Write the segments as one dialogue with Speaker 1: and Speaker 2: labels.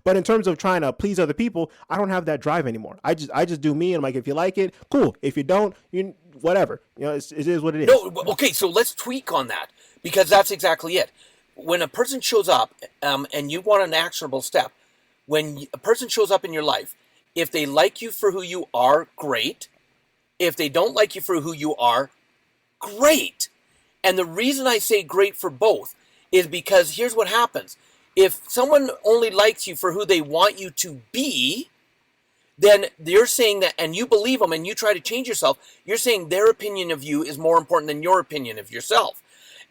Speaker 1: But in terms of trying to please other people, I don't have that drive anymore. I just do me, and I'm like, if you like it, cool. If you don't, whatever. It is what it is.
Speaker 2: No, okay, so let's tweak on that, because that's exactly it. When a person shows up, and you want an actionable step, when a person shows up in your life, if they like you for who you are, great. If they don't like you for who you are, great. And the reason I say great for both is because here's what happens. If someone only likes you for who they want you to be, then you're saying that, and you believe them and you try to change yourself, you're saying their opinion of you is more important than your opinion of yourself.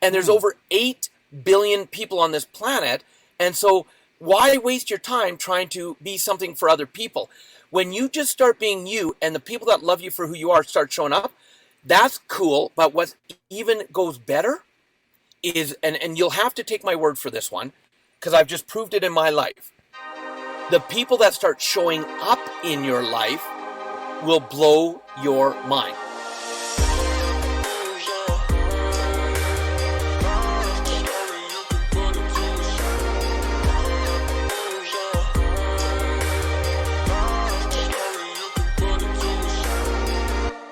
Speaker 2: And there's over 8 billion people on this planet. And so why waste your time trying to be something for other people? When you just start being you and the people that love you for who you are start showing up, that's cool. But what even goes better is, and you'll have to take my word for this one, because I've just proved it in my life. The people that start showing up in your life will blow your mind.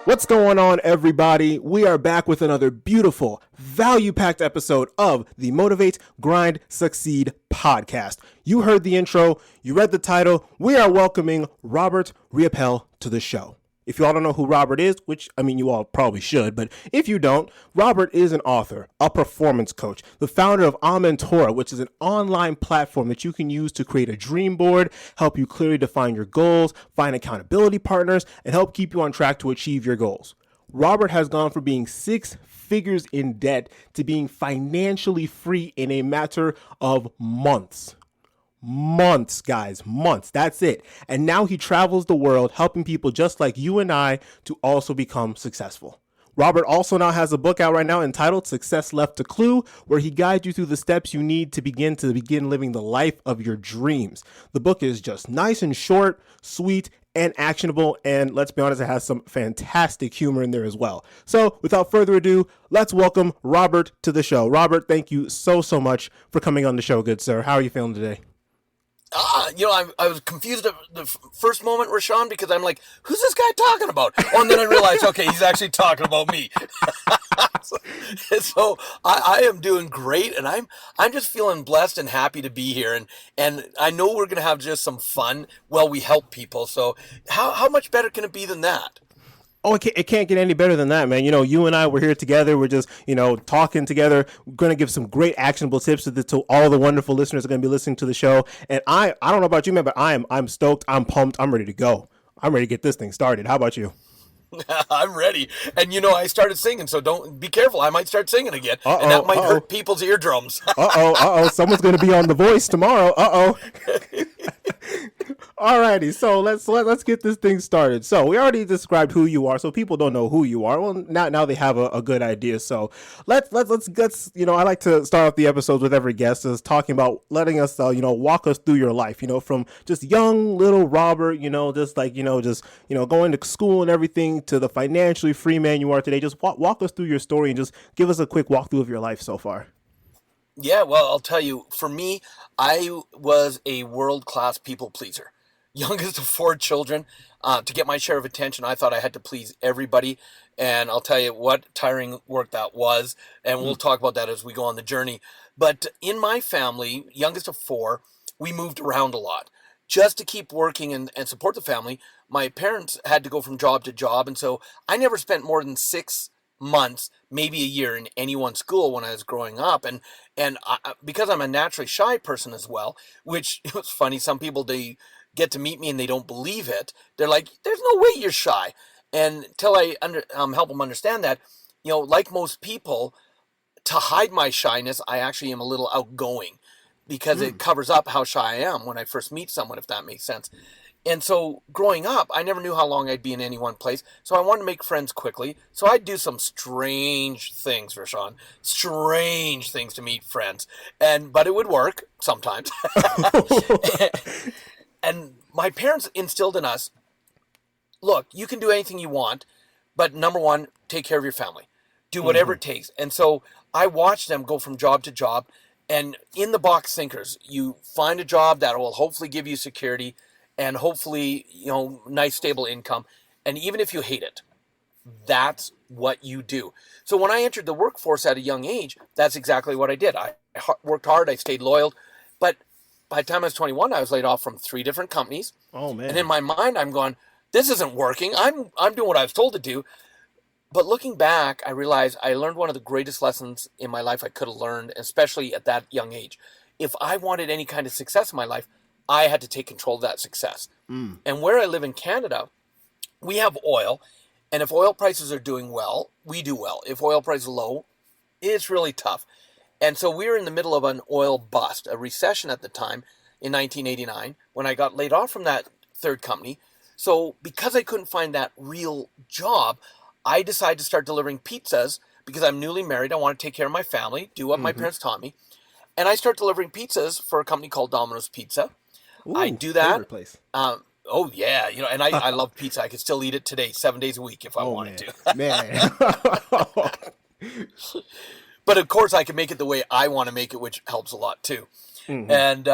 Speaker 1: What's going on, everybody? We are back with another beautiful, value-packed episode of the Motivate, Grind, Succeed podcast. You heard the intro, you read the title. We are welcoming Robert Riopel to the show. If you all don't know who Robert is, which, you all probably should, but if you don't, Robert is an author, a performance coach, the founder of Mentora, which is an online platform that you can use to create a dream board, help you clearly define your goals, find accountability partners, and help keep you on track to achieve your goals. Robert has gone from being 6 figures in debt to being financially free in a matter of months. Months, guys, months. That's it. And now he travels the world helping people just like you and I to also become successful. Robert also now has a book out right now entitled Success Left a Clue, where he guides you through the steps you need to begin living the life of your dreams. The book is just nice and short, sweet, and actionable. And let's be honest, it has some fantastic humor in there as well. So without further ado, let's welcome Robert to the show. Robert, thank you so much for coming on the show, good sir. How are you feeling today?
Speaker 2: I was confused at the first moment, Rashawn, because I'm like, who's this guy talking about? Oh, and then I realized, okay, he's actually talking about me. so I am doing great, and I'm just feeling blessed and happy to be here. And I know we're going to have just some fun while we help people. So how much better can it be than that?
Speaker 1: Oh, it can't get any better than that, man. You and I, we're here together. We're just, talking together. We're going to give some great actionable tips to all the wonderful listeners that are going to be listening to the show. And I don't know about you, man, but I'm stoked. I'm pumped. I'm ready to go. I'm ready to get this thing started. How about you?
Speaker 2: I'm ready. And I started singing, so don't be careful. I might start singing again. And that might hurt people's eardrums.
Speaker 1: Someone's going to be on The Voice tomorrow. Alrighty, so let's get this thing started. So we already described who you are, so people don't know who you are. Well, now they have a good idea. So let's I like to start off the episodes with every guest is talking about letting us walk us through your life. From just young little Robert, going to school and everything to the financially free man you are today. Just walk us through your story and just give us a quick walkthrough of your life so far.
Speaker 2: Yeah, well, I'll tell you, for me, I was a world-class people pleaser. Youngest of 4 children. To get my share of attention, I thought I had to please everybody. And I'll tell you what tiring work that was. And we'll talk about that as we go on the journey. But in my family, youngest of 4, we moved around a lot. Just to keep working and support the family, my parents had to go from job to job. And so I never spent more than 6 months, maybe a year in any one school when I was growing up. And because I'm a naturally shy person as well, which it was funny, some people, they get to meet me and they don't believe it. They're like, there's no way you're shy. And until I help them understand that, like most people, to hide my shyness, I actually am a little outgoing because it covers up how shy I am when I first meet someone, if that makes sense. And so growing up, I never knew how long I'd be in any one place. So I wanted to make friends quickly. So I'd do some strange things, Rashawn. Strange things to meet friends. But it would work sometimes. And my parents instilled in us, look, you can do anything you want, but number one, take care of your family. Do whatever it takes. And so I watched them go from job to job. And in the box thinkers, you find a job that will hopefully give you security and hopefully, nice stable income. And even if you hate it, that's what you do. So when I entered the workforce at a young age, that's exactly what I did. I worked hard, I stayed loyal, but by the time I was 21, I was laid off from 3 different companies.
Speaker 1: Oh man.
Speaker 2: And in my mind, I'm going, this isn't working. I'm doing what I was told to do. But looking back, I realized I learned one of the greatest lessons in my life I could have learned, especially at that young age. If I wanted any kind of success in my life, I had to take control of that success. And where I live in Canada, we have oil. And if oil prices are doing well, we do well. If oil prices are low, it's really tough. And so we were in the middle of an oil bust, a recession at the time in 1989 when I got laid off from that third company. So because I couldn't find that real job, I decided to start delivering pizzas because I'm newly married. I want to take care of my family, do what my parents taught me. And I start delivering pizzas for a company called Domino's Pizza.
Speaker 1: Ooh,
Speaker 2: I do that.
Speaker 1: Favorite place.
Speaker 2: Oh yeah, and I love pizza. I could still eat it today, 7 days a week if I wanted to.
Speaker 1: Man.
Speaker 2: But of course, I can make it the way I want to make it, which helps a lot too. And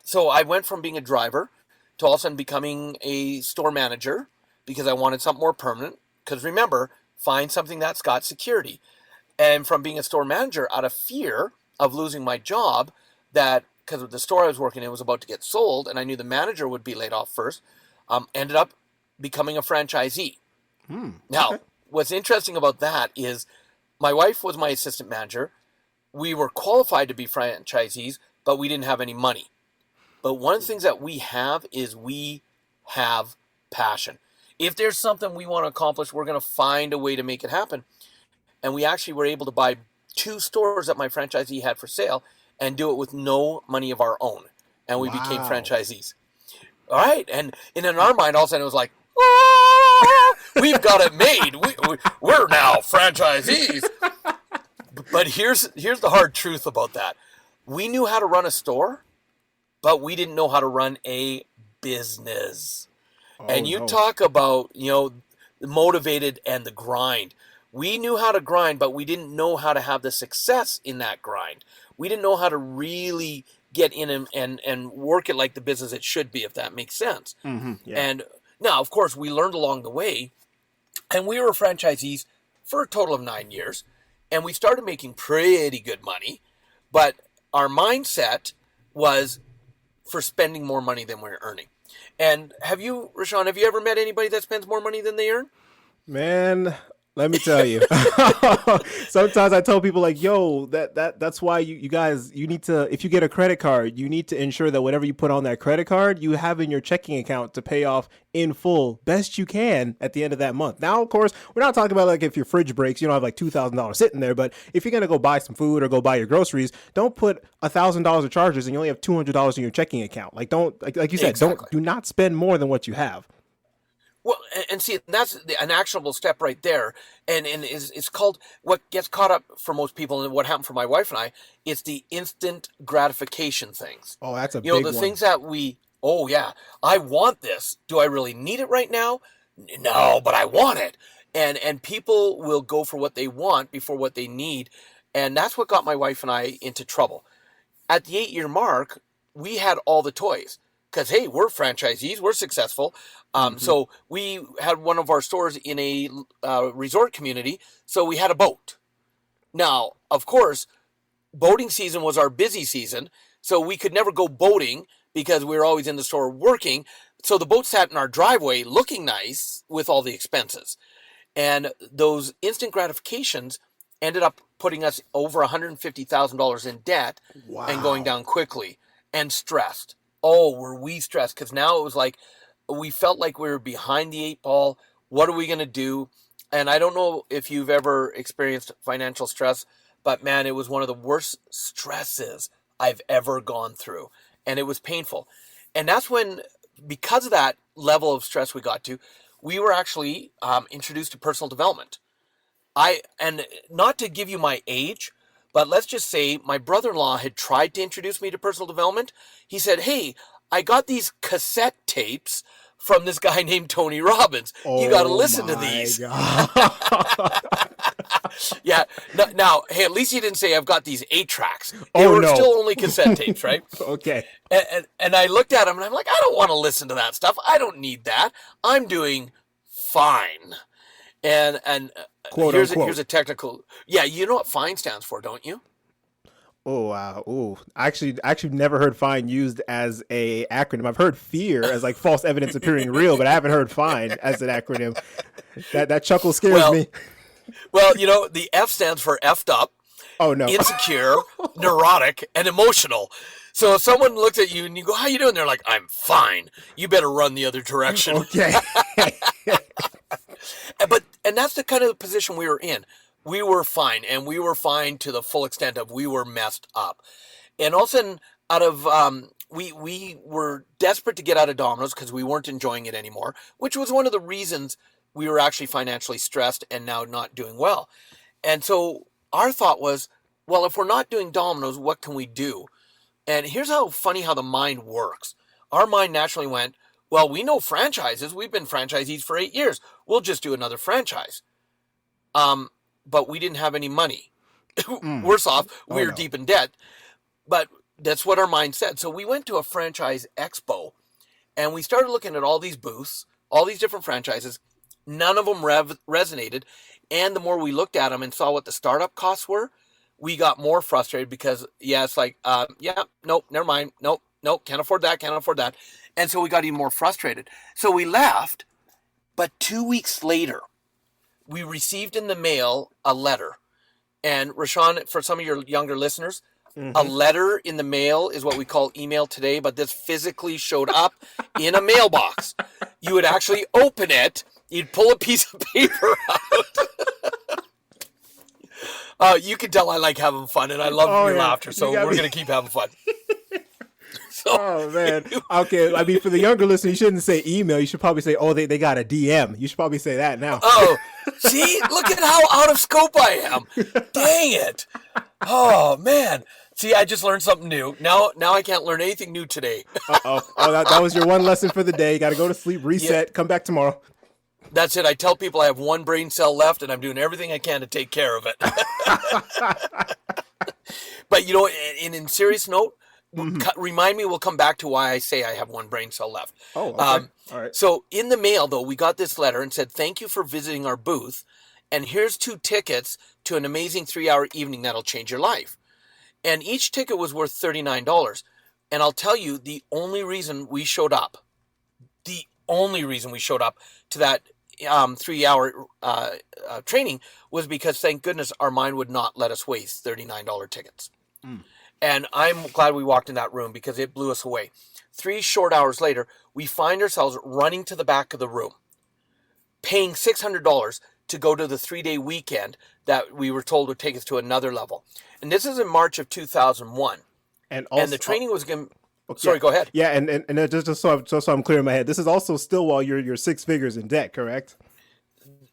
Speaker 2: so I went from being a driver to all of a sudden becoming a store manager because I wanted something more permanent. Because remember, find something that's got security. And from being a store manager, out of fear of losing my job, that because the store I was working in was about to get sold, and I knew the manager would be laid off first, ended up becoming a franchisee. Now, what's interesting about that is my wife was my assistant manager. We were qualified to be franchisees, but we didn't have any money. But one of the things that we have is we have passion. If there's something we want to accomplish, we're going to find a way to make it happen. And we actually were able to buy 2 stores that my franchisee had for sale and do it with no money of our own. And we became franchisees. All right. And in our mind, all of a sudden it was like, we've got it made. We're now franchisees. But here's the hard truth about that. We knew how to run a store, but we didn't know how to run a business. And you talk about, motivated and the grind. We knew how to grind, but we didn't know how to have the success in that grind. We didn't know how to really get in and work it like the business it should be, if that makes sense. And now, of course, we learned along the way, and we were franchisees for a total of 9 years, and we started making pretty good money, but our mindset was for spending more money than we were earning. And Rashawn, have you ever met anybody that spends more money than they earn?
Speaker 1: Man, let me tell you. Sometimes I tell people like, yo, that's why you guys, you need to, if you get a credit card, you need to ensure that whatever you put on that credit card, you have in your checking account to pay off in full best you can at the end of that month. Now, of course, we're not talking about like if your fridge breaks, you don't have like $2,000 sitting there, but if you're going to go buy some food or go buy your groceries, don't put $1,000 of charges and you only have $200 in your checking account. Like don't, like you said, do not spend more than what you have.
Speaker 2: Well, and see, that's an actionable step right there. And it's called, what gets caught up for most people, and what happened for my wife and I, it's the instant gratification things.
Speaker 1: Oh, that's a big one.
Speaker 2: Things that I want this. Do I really need it right now? No, but I want it. And people will go for what they want before what they need. And that's what got my wife and I into trouble. At the 8-year mark, we had all the toys. Because, hey, we're franchisees, we're successful. So we had one of our stores in a resort community, so we had a boat. Now, of course, boating season was our busy season, so we could never go boating because we were always in the store working. So the boat sat in our driveway looking nice with all the expenses. And those instant gratifications ended up putting us over $150,000 in debt and going down quickly and stressed. Oh, were we stressed? Because now it was like we felt like we were behind the 8 ball. What are we going to do? And I don't know if you've ever experienced financial stress, but man, it was one of the worst stresses I've ever gone through. And it was painful. And that's when, because of that level of stress we got to, we were actually introduced to personal development. And not to give you my age, but let's just say my brother-in-law had tried to introduce me to personal development. He said, hey, I got these cassette tapes from this guy named Tony Robbins. You got to listen to these.
Speaker 1: God.
Speaker 2: Yeah. Now, hey, at least he didn't say I've got these 8 tracks. They were still only cassette tapes, right?
Speaker 1: Okay.
Speaker 2: And I looked at him and I'm like, I don't want to listen to that stuff. I don't need that. I'm doing fine. And
Speaker 1: Quote,
Speaker 2: here's
Speaker 1: unquote.
Speaker 2: here's a technical. Yeah, you know what fine stands for, don't you?
Speaker 1: Oh wow! Oh, actually, never heard "fine" used as a acronym. I've heard "fear" as like false evidence appearing real, but I haven't heard "fine" as an acronym. That chuckle scares me.
Speaker 2: Well, you know, the F stands for effed up.
Speaker 1: Oh no!
Speaker 2: Insecure, neurotic, and emotional. So if someone looks at you and you go, "How you doing?" They're like, "I'm fine." You better run the other direction.
Speaker 1: Okay.
Speaker 2: And that's the kind of position we were in. We were fine, and we were fine to the full extent of we were messed up. And all of a sudden, out of we were desperate to get out of Domino's because we weren't enjoying it anymore, which was one of the reasons we were actually financially stressed and now not doing well. And so our thought was, well, if we're not doing Domino's, what can we do? And here's how funny how the mind works. Our mind naturally went, well, we know franchises. We've been franchisees for 8 years. We'll just do another franchise. But we didn't have any money. Worse off, we were deep in debt. But that's what our mind said. So we went to a franchise expo and we started looking at all these booths, all these different franchises. None of them resonated. And the more we looked at them and saw what the startup costs were, we got more frustrated because, it's like, nope, never mind. Nope, can't afford that. And so we got even more frustrated. So we left. But 2 weeks later, we received in the mail a letter. And Rashawn, for some of your younger listeners, a letter in the mail is what we call email today, but this physically showed up in a mailbox. You would actually open it, you'd pull a piece of paper out. You can tell I like having fun, and I love your laughter, so we're going to keep having fun.
Speaker 1: Oh, man. Okay, I mean, for the younger listener, you shouldn't say email. You should probably say, they got a DM. You should probably say that now.
Speaker 2: Oh, see? Look at how out of scope I am. Dang it. Oh, man. See, I just learned something new. Now I can't learn anything new today.
Speaker 1: Oh, that was your one lesson for the day. You got to go to sleep, reset, come back tomorrow.
Speaker 2: That's it. I tell people I have one brain cell left, and I'm doing everything I can to take care of it. But, you know, in serious note, remind me, we'll come back to why I say I have one brain cell left.
Speaker 1: Oh, okay. All right.
Speaker 2: So in the mail, though, we got this letter and said, thank you for visiting our booth. And here's 2 tickets to an amazing 3-hour evening that'll change your life. And each ticket was worth $39. And I'll tell you, the only reason we showed up to that 3-hour training was because, thank goodness, our mind would not let us waste $39 tickets. And I'm glad we walked in that room because it blew us away. 3 short hours later, we find ourselves running to the back of the room, paying $600 to go to the 3-day weekend that we were told would take us to another level. And this is in March of 2001. And the training was going to... Sorry, go ahead.
Speaker 1: Yeah, and just so I'm clear in my head, this is also still while you're 6 figures in debt, correct?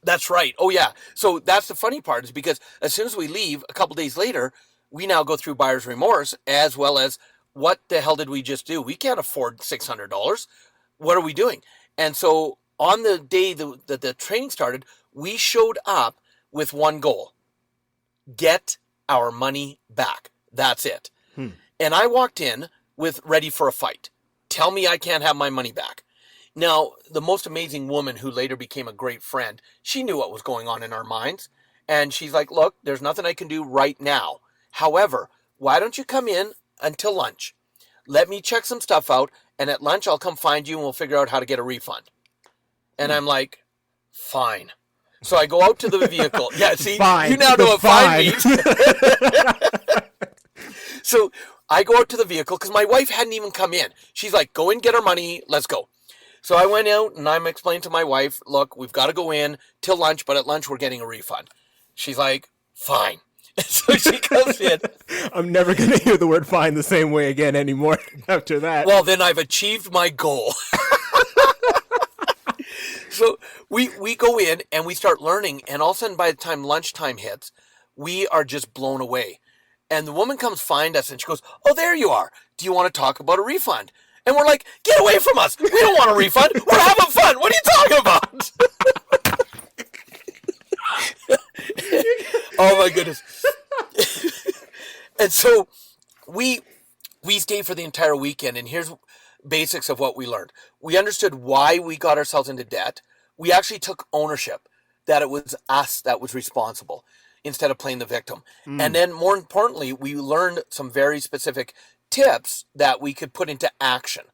Speaker 2: That's right. Oh, yeah. So that's the funny part is because as soon as we leave, a couple days later, we now go through buyer's remorse as well as what the hell did we just do? We can't afford $600. What are we doing? And so on the day that the training started, we showed up with one goal: get our money back. That's it. And I walked in with ready for a fight. Tell me I can't have my money back. Now, the most amazing woman who later became a great friend, she knew what was going on in our minds. And she's like, look, there's nothing I can do right now. However, why don't you come in until lunch? Let me check some stuff out, and at lunch I'll come find you and we'll figure out how to get a refund. And I'm like, fine. So I go out to the vehicle. Yeah, see,
Speaker 1: fine.
Speaker 2: You now know what fine means. So I go out to the vehicle because my wife hadn't even come in. She's like, go in, get our money, let's go. So I went out and I'm explaining to my wife, look, we've got to go in till lunch, but at lunch we're getting a refund. She's like, fine. So she comes in.
Speaker 1: I'm never going to hear the word fine the same way again anymore after that.
Speaker 2: Well, then I've achieved my goal. So we go in and we start learning, and all of a sudden by the time lunchtime hits, we are just blown away. And the woman comes find us and she goes, oh, there you are. Do you want to talk about a refund? And we're like, get away from us. We don't want a refund. We're having fun. What are you talking about? Oh, my goodness. And so we stayed for the entire weekend, and here's basics of what we learned. We understood why we got ourselves into debt. We actually took ownership, that it was us that was responsible instead of playing the victim. And then more importantly, we learned some very specific tips that we could put into action.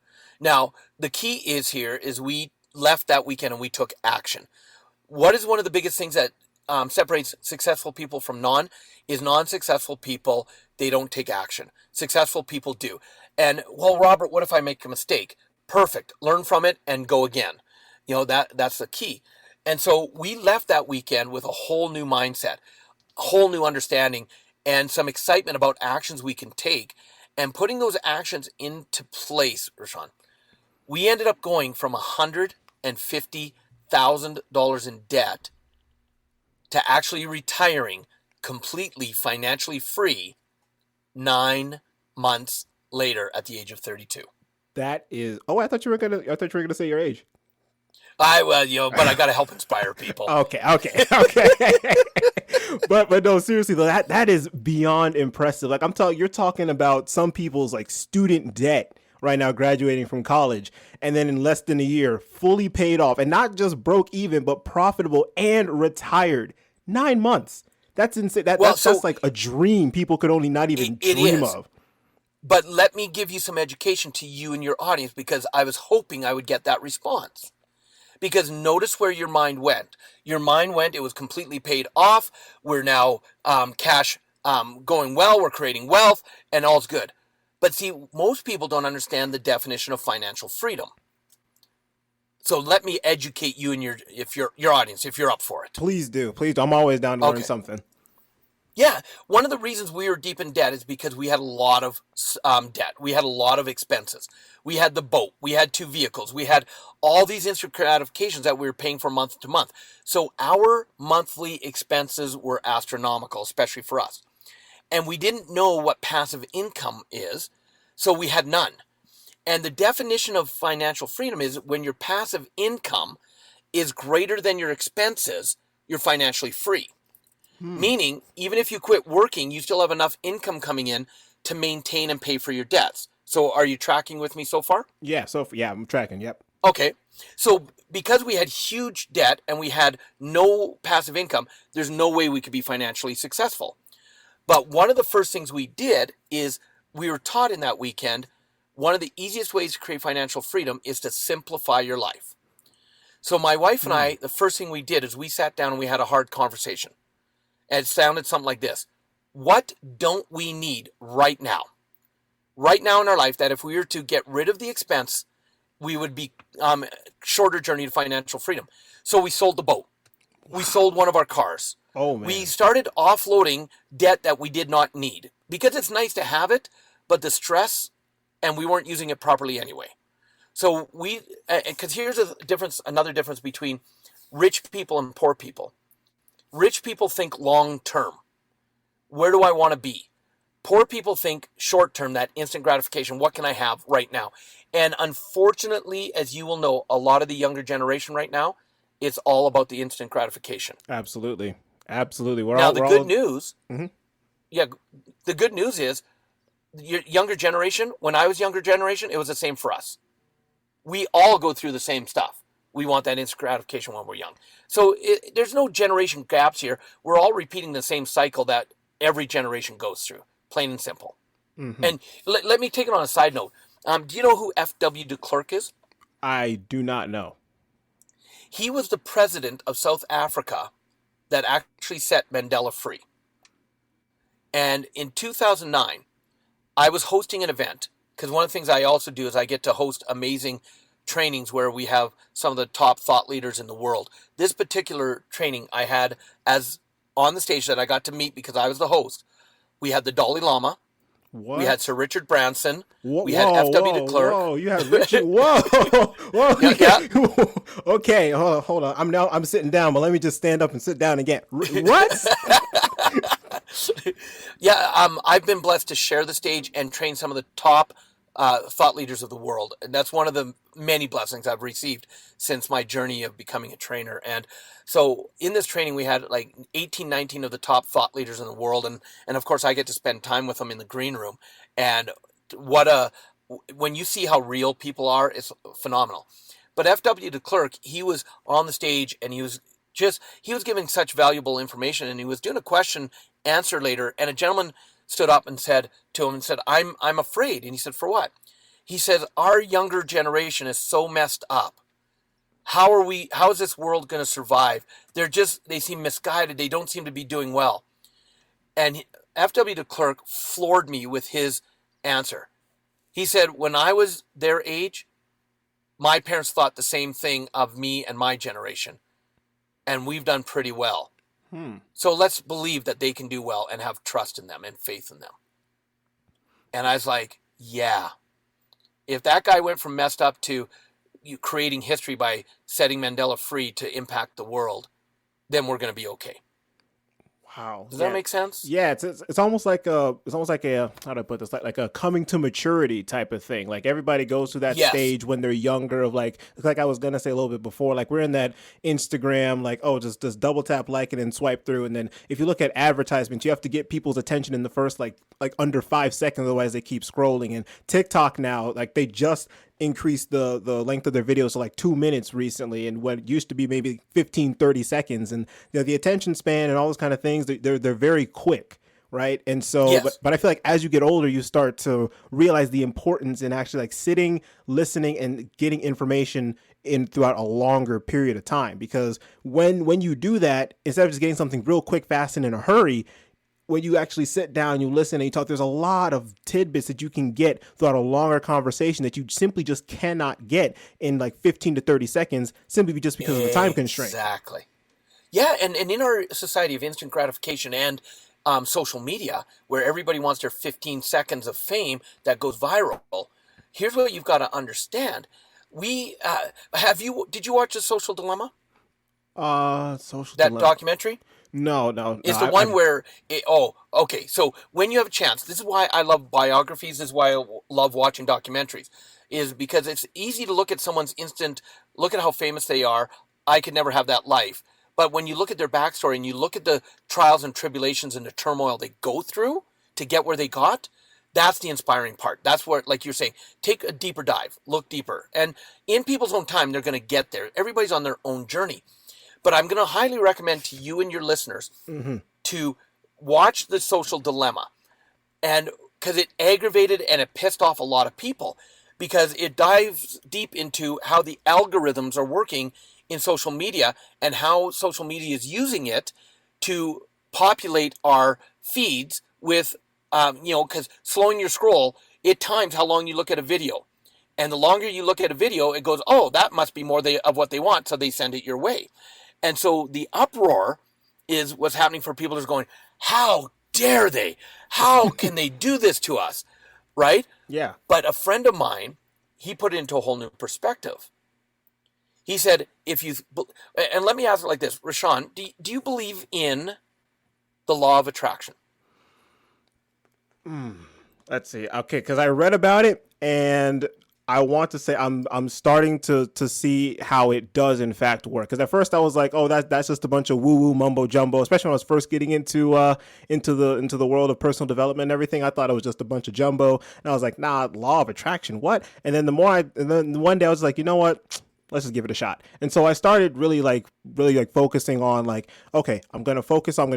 Speaker 2: Now, the key is we left that weekend and we took action. What is one of the biggest things that separates successful people from non-successful people, they don't take action. Successful people do. And, well, Robert, what if I make a mistake? Perfect. Learn from it and go again. That's the key. And so we left that weekend with a whole new mindset, a whole new understanding, and some excitement about actions we can take and putting those actions into place, Rashawn. We ended up going from $150,000 in debt to actually retiring completely financially free 9 months later at the age of 32.
Speaker 1: That is. Oh, I thought you were gonna say your age.
Speaker 2: But I gotta help inspire people.
Speaker 1: Okay. but no, seriously though, that is beyond impressive. Like you're talking about some people's like student debt right now, graduating from college, and then in less than a year, fully paid off, and not just broke even, but profitable and retired. 9 months. That's insane. That's like a dream people could only not even dream of.
Speaker 2: But let me give you some education to you and your audience, because I was hoping I would get that response. Because notice where your mind went. Your mind went, it was completely paid off. We're now cash going well. We're creating wealth and all's good. But see, most people don't understand the definition of financial freedom. So let me educate you and your audience, if you're up for it.
Speaker 1: Please do. I'm always down to learn something.
Speaker 2: Yeah. One of the reasons we were deep in debt is because we had a lot of debt. We had a lot of expenses. We had the boat. We had 2 vehicles. We had all these instant gratifications that we were paying for month to month. So our monthly expenses were astronomical, especially for us. And we didn't know what passive income is, so we had none. And the definition of financial freedom is when your passive income is greater than your expenses, you're financially free. Meaning, even if you quit working, you still have enough income coming in to maintain and pay for your debts. So are you tracking with me so far?
Speaker 1: Yeah, I'm tracking, yep.
Speaker 2: Okay. So because we had huge debt and we had no passive income, there's no way we could be financially successful. But one of the first things we did is we were taught in that weekend, one of the easiest ways to create financial freedom is to simplify your life. So my wife and I, the first thing we did is we sat down and we had a hard conversation. And it sounded something like this. What don't we need right now? Right now in our life, that if we were to get rid of the expense, we would be shorter journey to financial freedom. So we sold the boat. Wow. We sold one of our cars.
Speaker 1: Oh, man.
Speaker 2: We started offloading debt that we did not need. Because it's nice to have it, but the stress, and we weren't using it properly anyway. So because here's another difference between rich people and poor people. Rich people think long term. Where do I want to be? Poor people think short term, that instant gratification. What can I have right now? And unfortunately, as you will know, a lot of the younger generation right now, it's all about the instant gratification.
Speaker 1: Absolutely. The
Speaker 2: good news is your younger generation, when I was younger generation, it was the same for us. We all go through the same stuff. We want that instant gratification when we're young. So there's no generation gaps here. We're all repeating the same cycle that every generation goes through, plain and simple. Mm-hmm. And let me take it on a side note. Do you know who F.W. de Klerk is?
Speaker 1: I do not know.
Speaker 2: He was the president of South Africa that actually set Mandela free. And in 2009, I was hosting an event, because one of the things I also do is I get to host amazing trainings where we have some of the top thought leaders in the world. This particular training I had as on the stage that I got to meet because I was the host. We had the Dalai Lama. What? We had Sir Richard Branson. We had F.W. de Klerk.
Speaker 1: Whoa, you had Richard. Whoa.
Speaker 2: Yeah.
Speaker 1: Okay, hold on. I'm sitting down, but let me just stand up and sit down again. What?
Speaker 2: Yeah, I've been blessed to share the stage and train some of the top thought leaders of the world. And that's one of the many blessings I've received since my journey of becoming a trainer. And so in this training, we had like 18, 19 of the top thought leaders in the world. And of course, I get to spend time with them in the green room. And when you see how real people are, it's phenomenal. But F.W. de Klerk, he was on the stage and he was giving such valuable information, and he was doing a question answer later, and a gentleman stood up and said to him, I'm afraid. And he said, for what? He says, our younger generation is so messed up. How is this world going to survive? They seem misguided. They don't seem to be doing well. And F.W. de Klerk floored me with his answer. He said, when I was their age, my parents thought the same thing of me and my generation. And we've done pretty well. So let's believe that they can do well and have trust in them and faith in them. And I was like, yeah. If that guy went from messed up to creating history by setting Mandela free to impact the world, then we're going to be okay.
Speaker 1: Wow.
Speaker 2: Does that make sense?
Speaker 1: Yeah, it's almost like a how do I put this, like a coming to maturity type of thing. Like everybody goes through that stage when they're younger of like I was gonna say a little bit before, like we're in that Instagram, like, oh, just double tap like it and swipe through, and then if you look at advertisements, you have to get people's attention in the first like under 5 seconds, otherwise they keep scrolling. And TikTok now, like they just increased the length of their videos to like 2 minutes recently, and what used to be maybe 15-30 seconds, and the attention span and all those kind of things, they're very quick, right? And so but I feel like as you get older, you start to realize the importance in actually like sitting, listening, and getting information in throughout a longer period of time, because when you do that, instead of just getting something real quick, fast, and in a hurry, when you actually sit down, you listen, and you talk, there's a lot of tidbits that you can get throughout a longer conversation that you simply just cannot get in like 15 to 30 seconds, simply just because of the time constraint.
Speaker 2: Exactly. Yeah, and in our society of instant gratification and social media, where everybody wants their 15 seconds of fame that goes viral, here's what you've got to understand. Did you watch The Social Dilemma? That documentary?
Speaker 1: No.
Speaker 2: It's the one where, okay. So when you have a chance, this is why I love biographies. This is why I love watching documentaries, is because it's easy to look at someone's look at how famous they are. I could never have that life. But when you look at their backstory and you look at the trials and tribulations and the turmoil they go through to get where they got, that's the inspiring part. That's where, like you're saying, take a deeper dive, look deeper. And in people's own time, they're going to get there. Everybody's on their own journey. But I'm going to highly recommend to you and your listeners to watch The Social Dilemma, and because it aggravated and it pissed off a lot of people, because it dives deep into how the algorithms are working in social media and how social media is using it to populate our feeds with, because slowing your scroll, it times how long you look at a video. And the longer you look at a video, it goes, oh, that must be more of what they want, so they send it your way. And so the uproar is what's happening for people who's going, how dare they? How can they do this to us? Right?
Speaker 1: Yeah.
Speaker 2: But a friend of mine, he put it into a whole new perspective. He said, and let me ask it like this, Rashawn, do you believe in the law of attraction?
Speaker 1: Let's see. Okay, because I read about it, and I want to say I'm starting to see how it does in fact work. Because at first I was like, oh, that's just a bunch of woo woo mumbo jumbo. Especially when I was first getting into the world of personal development and everything, I thought it was just a bunch of jumbo. And I was like, nah, law of attraction, what? And then then one day I was like, you know what? Let's just give it a shot. And so I started really focusing on like, okay, I'm going to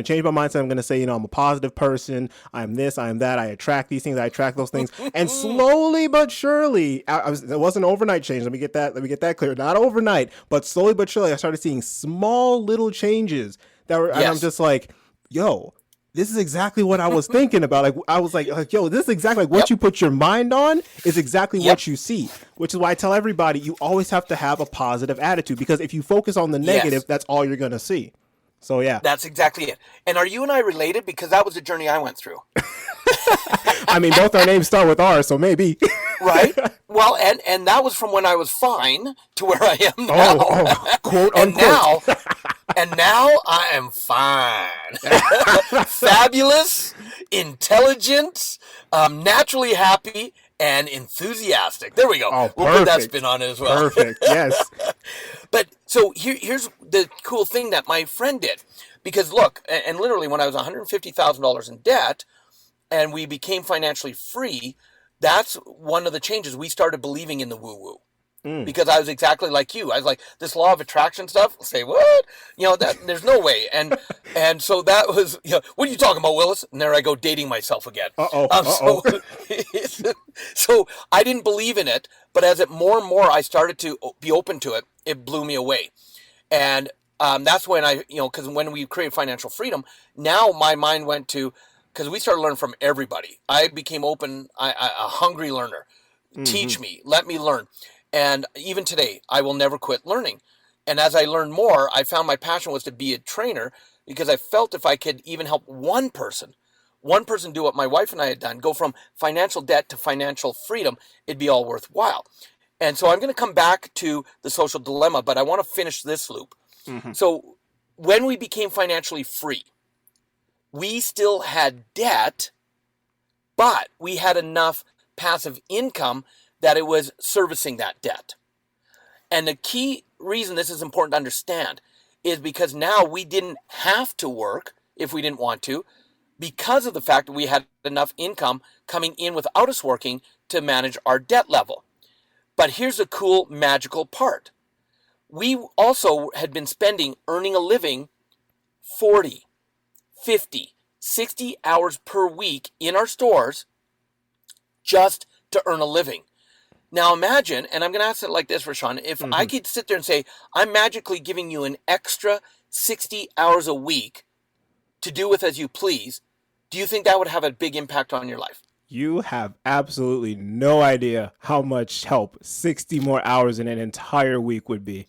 Speaker 1: change my mindset. I'm going to say, I'm a positive person. I'm this, I'm that. I attract these things. I attract those things. And slowly but surely, it wasn't an overnight change. Let me get that clear. Not overnight, but slowly but surely, I started seeing small little changes that were, and I'm just like, yo, this is exactly what I was thinking about. Like, I was like, yo, this is exactly like what you put your mind on is exactly what you see, which is why I tell everybody, you always have to have a positive attitude, because if you focus on the negative, that's all you're going to see. So, yeah.
Speaker 2: That's exactly it. And are you and I related? Because that was the journey I went through.
Speaker 1: I mean, both our names start with R, so maybe.
Speaker 2: Right? Well, and that was from when I was fine to where I am now.
Speaker 1: Quote unquote.
Speaker 2: And now I am fine. Fabulous, intelligent, naturally happy, and enthusiastic. There we go.
Speaker 1: Oh,
Speaker 2: We'll put that
Speaker 1: perfect.
Speaker 2: spin on it as well.
Speaker 1: Perfect. Yes.
Speaker 2: But so here's the cool thing that my friend did. Because look, and literally when I was $150,000 in debt and we became financially free, that's one of the changes. We started believing in the woo-woo. Because I was exactly like you. I was like, this law of attraction stuff, say, what? That there's no way. And so that was, what are you talking about, Willis? And there I go dating myself again. So I didn't believe in it, but as it more and more I started to be open to it, it blew me away. And that's when because when we created financial freedom, now my mind went to, because we started learning from everybody. I became open, a hungry learner. Teach me, let me learn. And even today, I will never quit learning. And as I learned more, I found my passion was to be a trainer, because I felt if I could even help one person do what my wife and I had done, go from financial debt to financial freedom, it'd be all worthwhile. And so I'm going to come back to the social dilemma, but I want to finish this loop. So when we became financially free, we still had debt, but we had enough passive income that it was servicing that debt. And the key reason this is important to understand is because now we didn't have to work if we didn't want to, because of the fact that we had enough income coming in without us working to manage our debt level. But here's the cool, magical part. We also had been earning a living 40, 50, 60 hours per week in our stores just to earn a living. Now imagine, and I'm going to ask it like this, Rashawn, if I could sit there and say, I'm magically giving you an extra 60 hours a week to do with as you please, do you think that would have a big impact on your life?
Speaker 1: You have absolutely no idea how much help 60 more hours in an entire week would be.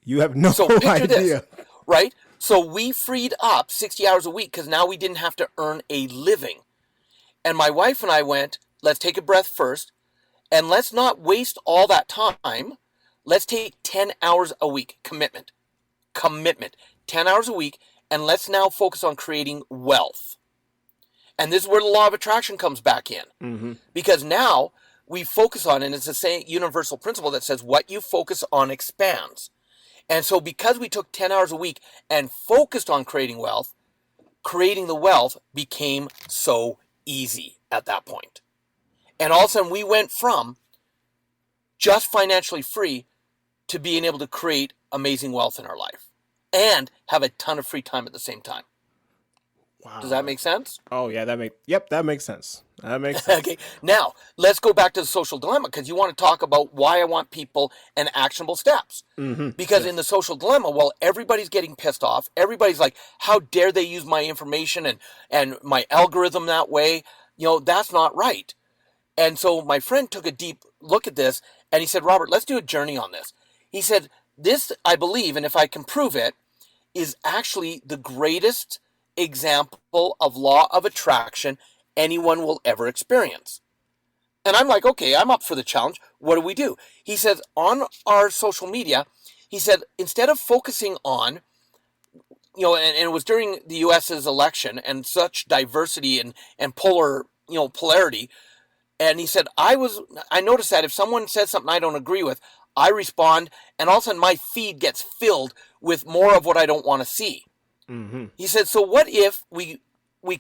Speaker 1: You have no idea.
Speaker 2: This, right? So we freed up 60 hours a week because now we didn't have to earn a living. And my wife and I went, let's take a breath first. And let's not waste all that time. Let's take 10 hours a week. Commitment. 10 hours a week. And let's now focus on creating wealth. And this is where the law of attraction comes back in. Because now we focus on, and it's the same universal principle that says what you focus on expands. And so because we took 10 hours a week and focused on creating wealth, creating the wealth became so easy at that point. And all of a sudden, we went from just financially free to being able to create amazing wealth in our life and have a ton of free time at the same time. Wow. Does that make sense?
Speaker 1: Oh, yeah, that makes sense. That makes sense.
Speaker 2: Okay, now let's go back to the social dilemma, because you want to talk about why I want people and actionable steps. Because in the social dilemma, well, everybody's getting pissed off. Everybody's like, how dare they use my information and my algorithm that way? That's not right. And so my friend took a deep look at this, and he said, Robert, let's do a journey on this. He said, this, I believe, and if I can prove it, is actually the greatest example of law of attraction anyone will ever experience. And I'm like, okay, I'm up for the challenge. What do? He says, on our social media, he said, instead of focusing on, and it was during the U.S.'s election and such diversity and polarity. And he said, I noticed that if someone says something I don't agree with, I respond, and all of a sudden my feed gets filled with more of what I don't want to see. He said, so what if we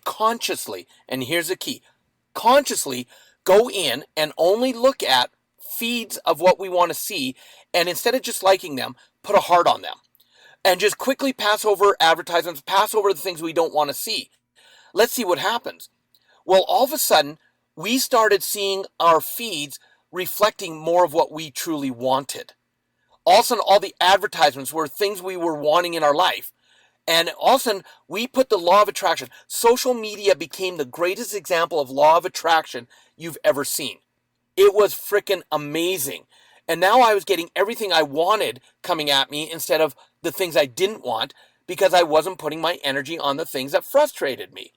Speaker 2: consciously, and here's the key, consciously go in and only look at feeds of what we want to see, and instead of just liking them, put a heart on them. And just quickly pass over advertisements, pass over the things we don't want to see. Let's see what happens. Well, all of a sudden, we started seeing our feeds reflecting more of what we truly wanted. All of a sudden, all the advertisements were things we were wanting in our life. And all of a sudden, we put the law of attraction. Social media became the greatest example of law of attraction you've ever seen. It was freaking amazing. And now I was getting everything I wanted coming at me instead of the things I didn't want, because I wasn't putting my energy on the things that frustrated me.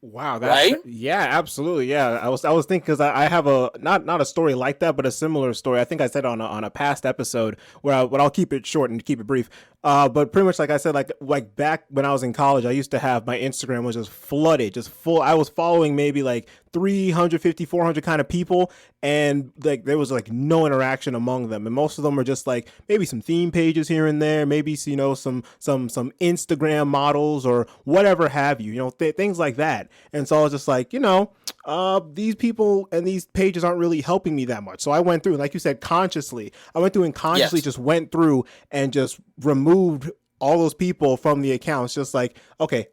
Speaker 1: Wow,
Speaker 2: right?
Speaker 1: Yeah, absolutely. Yeah, I was thinking, because I have a not a story like that, but a similar story. I think I said on a past episode where I'll keep it short and keep it brief. But pretty much like I said, like back when I was in college, I used to have my Instagram was just flooded, just full. I was following maybe like 350, 400 kind of people, and like there was like no interaction among them, and most of them are just like maybe some theme pages here and there, maybe some Instagram models or whatever have you, things like that. And so I was just like, these people and these pages aren't really helping me that much. So I went through, like you said, consciously. I went through and consciously
Speaker 2: Yes.
Speaker 1: just went through and just removed all those people from the accounts. Just like, okay,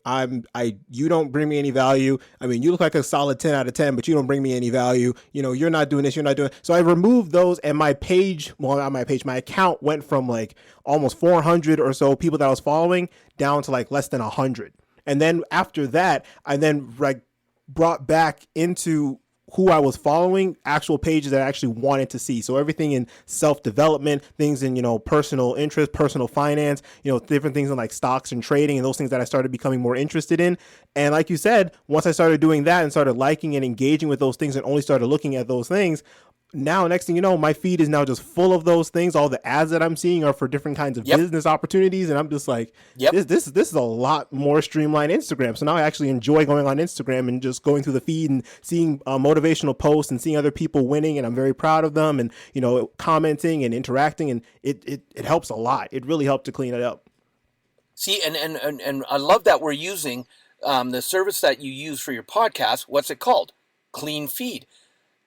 Speaker 1: you don't bring me any value. I mean, you look like a solid 10 out of 10, but you don't bring me any value. You're not doing this, you're not doing. So I removed those, and my page, well, not my page, my account went from like almost 400 or so people that I was following down to like less than 100. And then after that, I then like brought back into who I was following actual pages that I actually wanted to see. So everything in self-development, things in, personal interest, personal finance, different things in like stocks and trading and those things that I started becoming more interested in. And like you said, once I started doing that and started liking and engaging with those things and only started looking at those things, now next thing you know, my feed is now just full of those things. All the ads that I'm seeing are for different kinds of business opportunities, and I'm just like, this is a lot more streamlined Instagram. So now I actually enjoy going on Instagram and just going through the feed and seeing motivational posts and seeing other people winning, and I'm very proud of them, and commenting and interacting, and it helps a lot. It really helped to clean it up.
Speaker 2: See, and I love that we're using the service that you use for your podcast. What's it called? Clean Feed.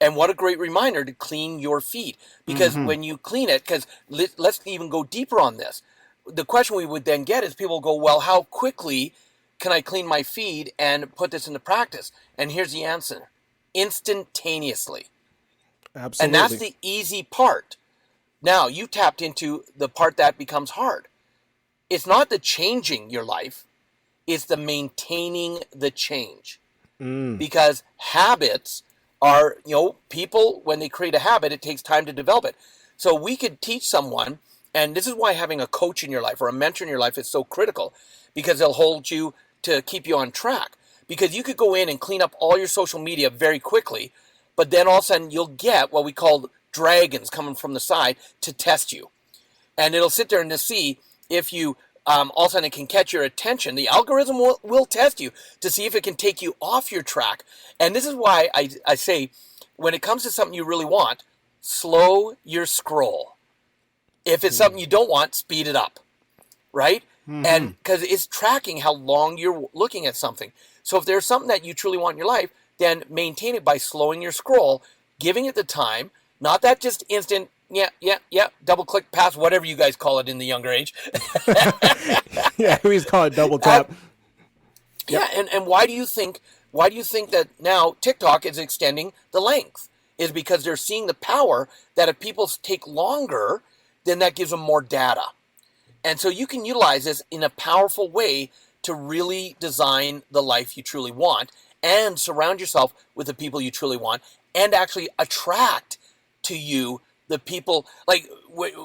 Speaker 2: And what a great reminder to clean your feed. Because when you clean it, because let's even go deeper on this. The question we would then get is people go, well, how quickly can I clean my feed and put this into practice? And here's the answer. Instantaneously.
Speaker 1: Absolutely.
Speaker 2: And that's the easy part. Now, you tapped into the part that becomes hard. It's not the changing your life. It's the maintaining the change. Because habits are, people, when they create a habit, it takes time to develop it. So we could teach someone, and this is why having a coach in your life or a mentor in your life is so critical, because they'll hold you to keep you on track. Because you could go in and clean up all your social media very quickly, but then all of a sudden you'll get what we call dragons coming from the side to test you. And it'll sit there and to see if you all of a sudden it can catch your attention. The algorithm will test you to see if it can take you off your track. And this is why I say, when it comes to something you really want, slow your scroll. If it's something you don't want, speed it up, right? And because it's tracking how long you're looking at something. So if there's something that you truly want in your life, then maintain it by slowing your scroll, giving it the time, not that just instant, double click past, whatever you guys call it in the younger age.
Speaker 1: Yeah, we just call it double tap.
Speaker 2: Yeah, and why do you think that now TikTok is extending the length? Is because they're seeing the power that if people take longer, then that gives them more data. And so you can utilize this in a powerful way to really design the life you truly want and surround yourself with the people you truly want and actually attract to you the people. Like,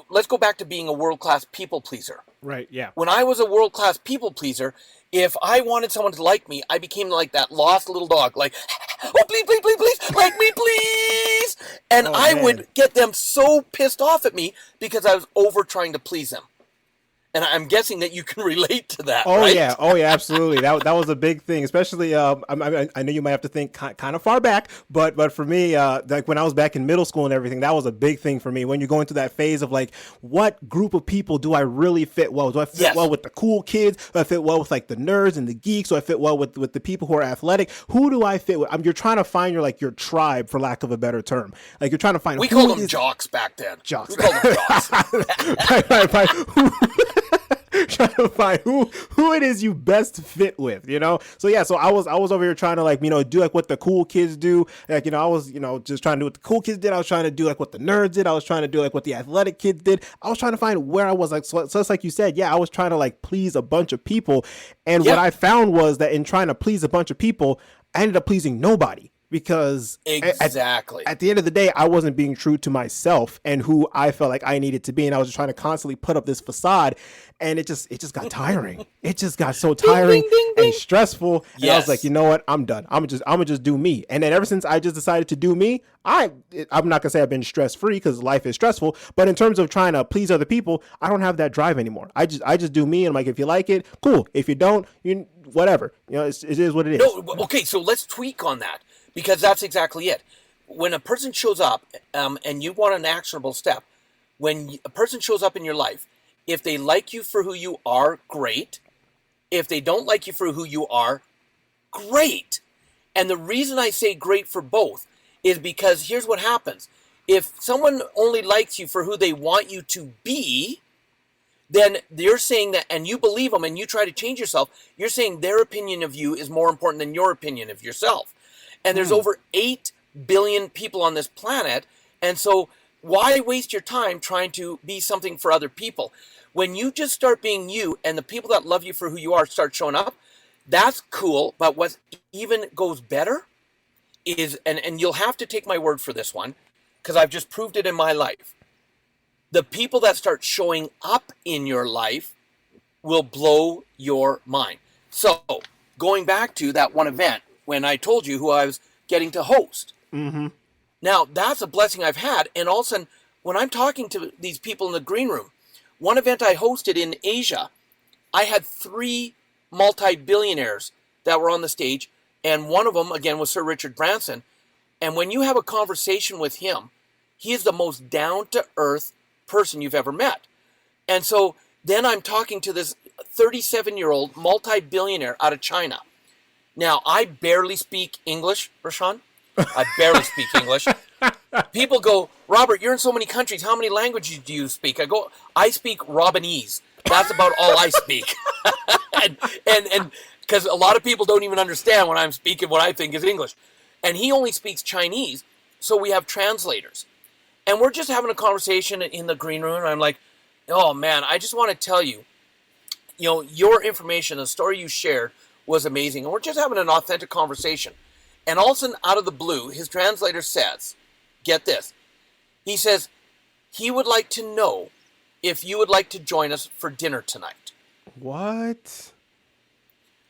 Speaker 2: let's go back to being a world-class people pleaser.
Speaker 1: Right, yeah.
Speaker 2: When I was a world-class people pleaser, if I wanted someone to like me, I became like that lost little dog. Like, oh, please, please, please, please, like me, please. And I would get them so pissed off at me because I was over trying to please them. And I'm guessing that you can relate to that,
Speaker 1: Oh,
Speaker 2: right?
Speaker 1: yeah. Oh, yeah, absolutely. That was a big thing, especially, I know you might have to think kind of far back, but for me, like when I was back in middle school and everything, that was a big thing for me. When you're going through that phase of like, what group of people do I really fit well? Do I fit well with the cool kids? Do I fit well with like the nerds and the geeks? Do I fit well with the people who are athletic? Who do I fit with? You're trying to find your tribe, for lack of a better term. Like you're trying to find.
Speaker 2: We called them jocks back then.
Speaker 1: Jocks.
Speaker 2: We called them jocks.
Speaker 1: right. Trying to find who it is you best fit with, So yeah, so I was over here trying to do like what the cool kids do. Like, I was, just trying to do what the cool kids did. I was trying to do like what the nerds did. I was trying to do like what the athletic kids did. I was trying to find where I was like, so it's like you said, yeah, I was trying to like please a bunch of people. And what I found was that in trying to please a bunch of people, I ended up pleasing nobody. because
Speaker 2: Exactly.
Speaker 1: at the end of the day, I wasn't being true to myself and who I felt like I needed to be. And I was just trying to constantly put up this facade, and it just got tiring. It just got so tiring
Speaker 2: Ding, ding,
Speaker 1: and
Speaker 2: ding.
Speaker 1: stressful. And I was like,
Speaker 2: Yes.
Speaker 1: you know what? I'm done. I'm gonna just do me. And then ever since I just decided to do me, I'm not gonna say I've been stress free because life is stressful, but in terms of trying to please other people, I don't have that drive anymore. I just do me, and I'm like, if you like it, cool. If you don't, you whatever. You know, it is what it is.
Speaker 2: No, okay, so let's tweak on that because that's exactly it. When a person shows up and you want an actionable step, when a person shows up in your life, if they like you for who you are, great. If they don't like you for who you are, great. And the reason I say great for both is because here's what happens. If someone only likes you for who they want you to be, then you're saying that, and you believe them and you try to change yourself, you're saying their opinion of you is more important than your opinion of yourself. And there's over 8 billion people on this planet. And so why waste your time trying to be something for other people? When you just start being you and the people that love you for who you are start showing up, that's cool. But what even goes better is, and you'll have to take my word for this one, because I've just proved it in my life. The people that start showing up in your life will blow your mind. So going back to that one event when I told you who I was getting to host.
Speaker 1: Mm-hmm.
Speaker 2: Now that's a blessing I've had. And all of a sudden, when I'm talking to these people in the green room, one event I hosted in Asia, I had 3 multi-billionaires that were on the stage. And one of them, again, was Sir Richard Branson. And when you have a conversation with him, he is the most down-to-earth person you've ever met. And so then I'm talking to this 37-year-old multi-billionaire out of China. Now, I barely speak English, Rashawn. I barely speak English. People go, Robert, you're in so many countries. How many languages do you speak? I go, I speak Robinese. That's about all I speak. and because a lot of people don't even understand when I'm speaking what I think is English. And he only speaks Chinese, so we have translators. And we're just having a conversation in the green room. And I'm like, oh, man, I just want to tell you, your information, the story you shared was amazing. And we're just having an authentic conversation. And all of a sudden, out of the blue, his translator says, get this. He says, he would like to know if you would like to join us for dinner tonight.
Speaker 1: What?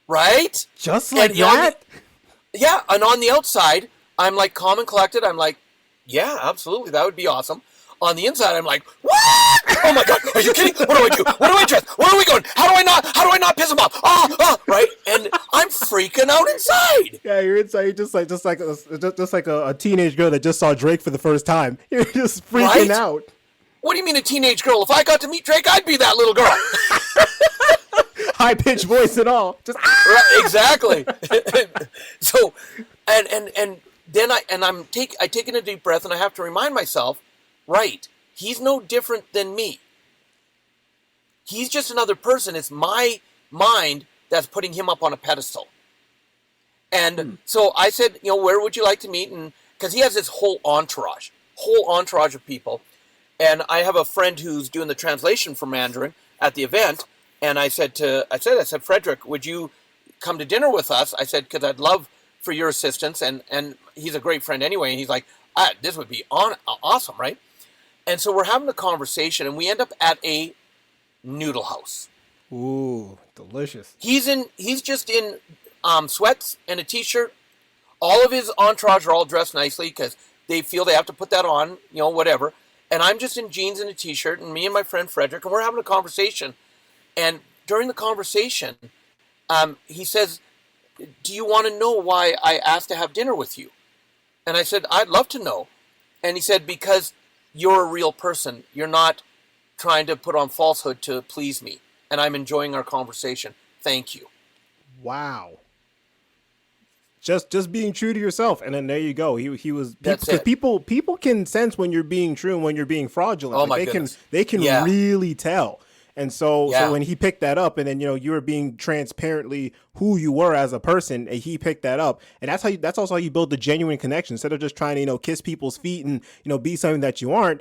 Speaker 2: Right?
Speaker 1: Just like that?
Speaker 2: Yeah, and on the outside, I'm like calm and collected. I'm like, yeah, absolutely, that would be awesome. On the inside, I'm like, what? Oh my God, are you kidding? What do I do? What do I dress? Where are we going? How do I not piss him off? Right? And I'm freaking out inside.
Speaker 1: Yeah, you're inside. You're just like a teenage girl that just saw Drake for the first time. You're just freaking out.
Speaker 2: What do you mean a teenage girl? If I got to meet Drake, I'd be that little girl.
Speaker 1: High-pitched voice and all. Just
Speaker 2: right, exactly. So, and then I take in a deep breath and I have to remind myself, right, he's no different than me. He's just another person. It's my mind that's putting him up on a pedestal. And so I said, where would you like to meet? And because he has this whole entourage of people. And I have a friend who's doing the translation for Mandarin at the event. And I said, Frederick, would you come to dinner with us? I said, because I'd love for your assistance. And he's a great friend anyway. And he's like, this would be awesome, right? And so we're having a conversation, and we end up at a noodle house.
Speaker 1: Ooh, delicious.
Speaker 2: He's just in sweats and a t-shirt. All of his entourage are all dressed nicely because they feel they have to put that on, whatever. And I'm just in jeans and a t-shirt, and me and my friend Frederick, and we're having a conversation. And during the conversation, he says, do you want to know why I asked to have dinner with you? And I said, I'd love to know. And he said, because you're a real person. You're not trying to put on falsehood to please me. And I'm enjoying our conversation. Thank you.
Speaker 1: Wow. Just being true to yourself. And then there you go. He was,
Speaker 2: That's
Speaker 1: because
Speaker 2: it.
Speaker 1: people can sense when you're being true and when you're being fraudulent.
Speaker 2: Oh, my goodness.
Speaker 1: They can
Speaker 2: Yeah.
Speaker 1: really tell. And so
Speaker 2: Yeah.
Speaker 1: when he picked that up, and then you were being transparently who you were as a person, and he picked that up, and that's also how you build the genuine connection. Instead of just trying to kiss people's feet and be something that you aren't.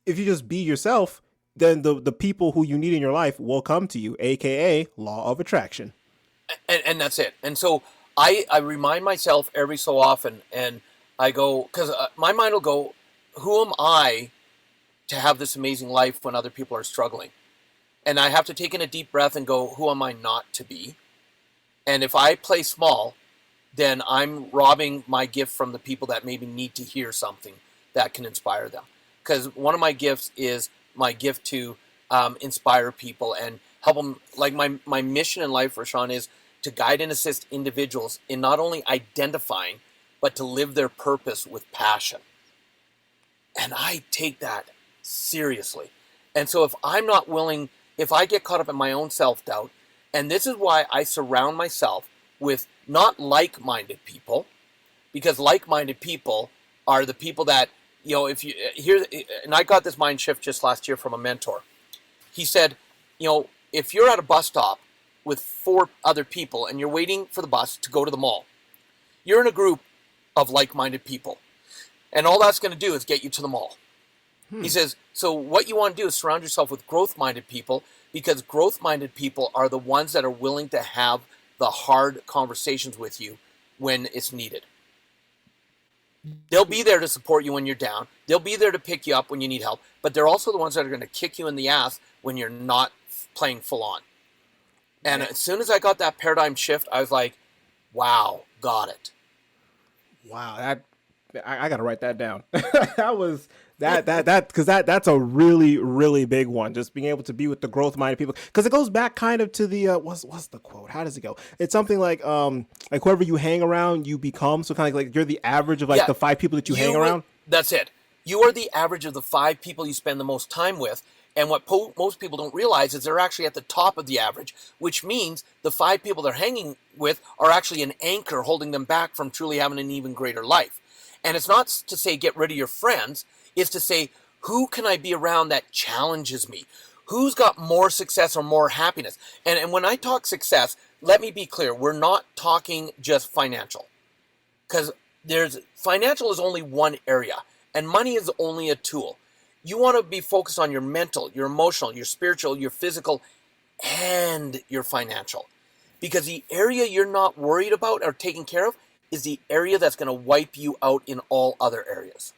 Speaker 1: If you just be yourself, then the people who you need in your life will come to you, aka law of attraction.
Speaker 2: And that's it. And so I remind myself every so often, and I go, because my mind will go, who am I to have this amazing life when other people are struggling? And I have to take in a deep breath and go, who am I not to be? And if I play small, then I'm robbing my gift from the people that maybe need to hear something that can inspire them. Because one of my gifts is my gift to inspire people and help them. Like my mission in life, Rashawn, is to guide and assist individuals in not only identifying, but to live their purpose with passion. And I take that seriously. And so if I'm not willing, if I get caught up in my own self-doubt, and this is why I surround myself with not like-minded people, because like-minded people are the people that, if you hear, and I got this mind shift just last year from a mentor. He said, if you're at a bus stop with 4 other people and you're waiting for the bus to go to the mall, you're in a group of like-minded people. And all that's going to do is get you to the mall. He says, so what you want to do is surround yourself with growth-minded people, because growth-minded people are the ones that are willing to have the hard conversations with you when it's needed. They'll be there to support you when you're down. They'll be there to pick you up when you need help. But they're also the ones that are going to kick you in the ass when you're not playing full on. And as soon as I got that paradigm shift, I was like, wow, got it.
Speaker 1: Wow, I got to write that down. That's a really, really big one. Just being able to be with the growth minded people, because it goes back kind of to the what's the quote? How does it go? It's something like whoever you hang around, you become. So kind of like you're the average of the 5 people that you hang around.
Speaker 2: That's it. You are the average of the 5 people you spend the most time with. And what most people don't realize is they're actually at the top of the average, which means the 5 people they're hanging with are actually an anchor holding them back from truly having an even greater life. And it's not to say get rid of your friends. It's to say, who can I be around that challenges me? Who's got more success or more happiness? And when I talk success, let me be clear. We're not talking just financial. Because financial is only one area. And money is only a tool. You want to be focused on your mental, your emotional, your spiritual, your physical, and your financial. Because the area you're not worried about or taking care of is the area that's going to wipe you out in all other areas.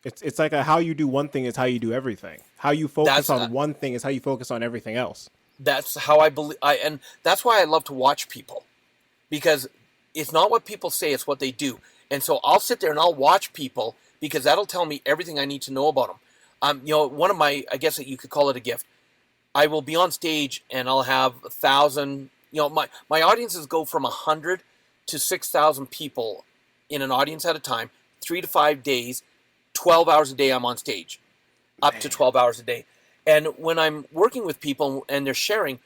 Speaker 1: It's like how you do one thing is how you do everything. How you focus on one thing is how you focus on everything else.
Speaker 2: That's how I believe, and that's why I love to watch people, because it's not what people say, it's what they do. And so I'll sit there and I'll watch people, because that'll tell me everything I need to know about them. One of my, I guess that you could call it a gift. I will be on stage and I'll have 1,000. My audiences go from 100 to 6,000 people in an audience at a time, 3 to 5 days, 12 hours a day I'm on stage, up to 12 hours a day. And when I'm working with people and they're sharing,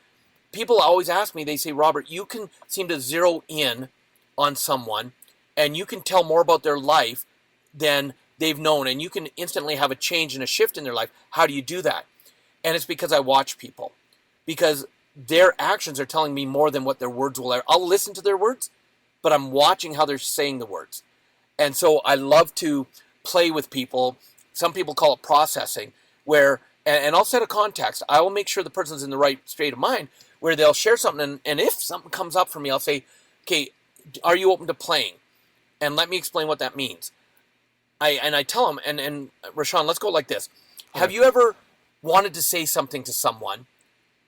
Speaker 2: people always ask me, they say, Robert, you can seem to zero in on someone and you can tell more about their life than they've known, and you can instantly have a change and a shift in their life. How do you do that? And it's because I watch people, because their actions are telling me more than what their words will ever. I'll listen to their words, but I'm watching how they're saying the words. And so I love to play with people. Some people call it processing, where, and I'll set a context. I will make sure the person's in the right state of mind, where they'll share something. And if something comes up for me, I'll say, okay, are you open to playing? And let me explain what that means. I tell them, and Rashawn, let's go like this. Okay. Have you ever wanted to say something to someone,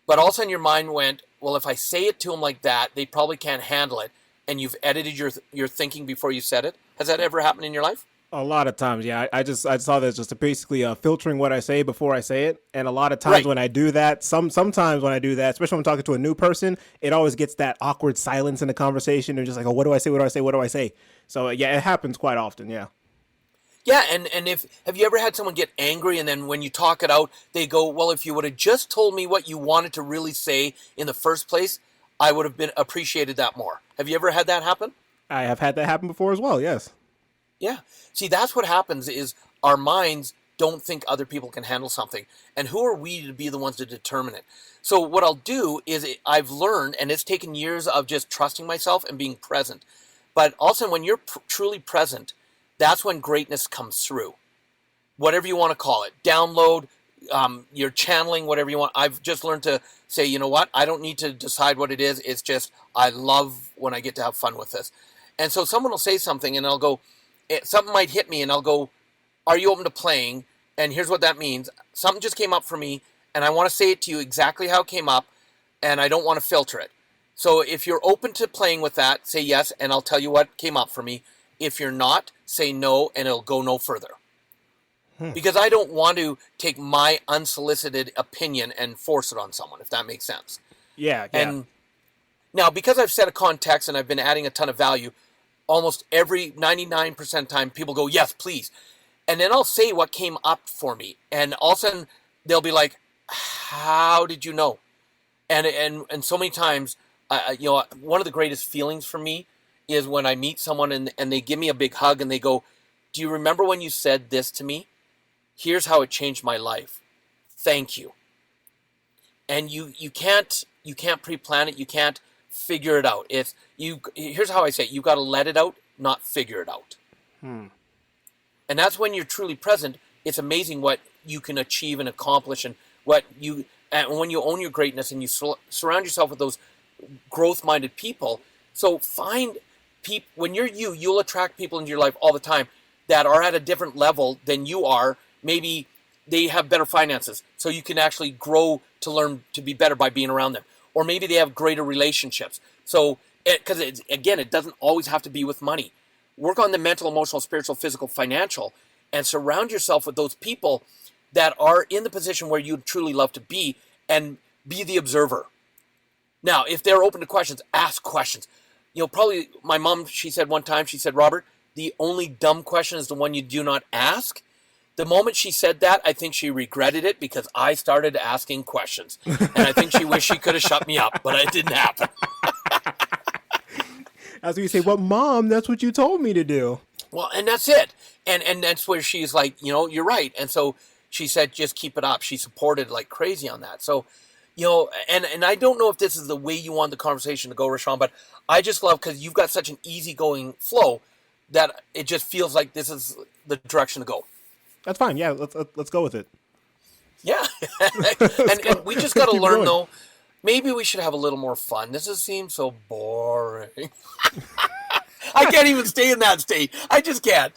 Speaker 2: but all of a sudden your mind went, well, if I say it to them like that, they probably can't handle it, and you've edited your thinking before you said it? Has that ever happened in your life?
Speaker 1: A lot of times, yeah. I saw that just basically filtering what I say before I say it. And a lot of times when I do that, sometimes when I do that, especially when I'm talking to a new person, it always gets that awkward silence in the conversation. And just like, oh, what do I say? What do I say? What do I say? So yeah, it happens quite often. Yeah.
Speaker 2: Yeah, and have you ever had someone get angry and then when you talk it out, they go, well, if you would have just told me what you wanted to really say in the first place, I would have appreciated that more. Have you ever had that happen?
Speaker 1: I have had that happen before as well, yes.
Speaker 2: Yeah. See, that's what happens is our minds don't think other people can handle something. And who are we to be the ones to determine it? So what I'll do is I've learned, and it's taken years of just trusting myself and being present. But also when you're truly present, that's when greatness comes through. Whatever you want to call it. Download, you're channeling whatever you want. I've just learned to say, you know what? I don't need to decide what it is. It's just I love when I get to have fun with this. And so someone will say something, and I'll go, something might hit me, and I'll go, "Are you open to playing?" And here's what that means. Something just came up for me, and I want to say it to you exactly how it came up, and I don't want to filter it. So if you're open to playing with that, say yes, and I'll tell you what came up for me. If you're not, say no, and it'll go no further. Because I don't want to take my unsolicited opinion and force it on someone, if that makes sense.
Speaker 1: Yeah.
Speaker 2: And now, because I've set a context and I've been adding a ton of value, almost every 99% of the time, people go, yes, please. And then I'll say what came up for me. And all of a sudden, they'll be like, how did you know? And so many times, one of the greatest feelings for me is when I meet someone and they give me a big hug and they go, do you remember when you said this to me? Here's how it changed my life. Thank you. And you can't pre-plan it. You can't figure it out. Here's how I say it. You got to let it out, not figure it out. And that's when you're truly present. It's amazing what you can achieve and accomplish, and when you own your greatness and you surround yourself with those growth-minded people. So find people, when you're you'll attract people into your life all the time that are at a different level than you are. Maybe they have better finances, so you can actually grow to learn to be better by being around them. Or maybe they have greater relationships. So, because it doesn't always have to be with money. Work on the mental, emotional, spiritual, physical, financial, and surround yourself with those people that are in the position where you truly love to be, and be the observer. Now, if they're open to questions, ask questions. Probably my mom, she said one time, she said, Robert, the only dumb question is the one you do not ask. The moment she said that, I think she regretted it because I started asking questions. And I think she wished she could have shut me up, but it didn't happen.
Speaker 1: As we say, well, Mom, that's what you told me to do.
Speaker 2: Well, and that's it. And that's where she's like, you're right. And so she said, just keep it up. She supported like crazy on that. So, and I don't know if this is the way you want the conversation to go, Rashawn, but I just love, because you've got such an easygoing flow that it just feels like this is the direction to go.
Speaker 1: That's fine. Yeah, let's go with it.
Speaker 2: Yeah. and we just got to learn, though, maybe we should have a little more fun. This just seems so boring. I can't even stay in that state. I just can't,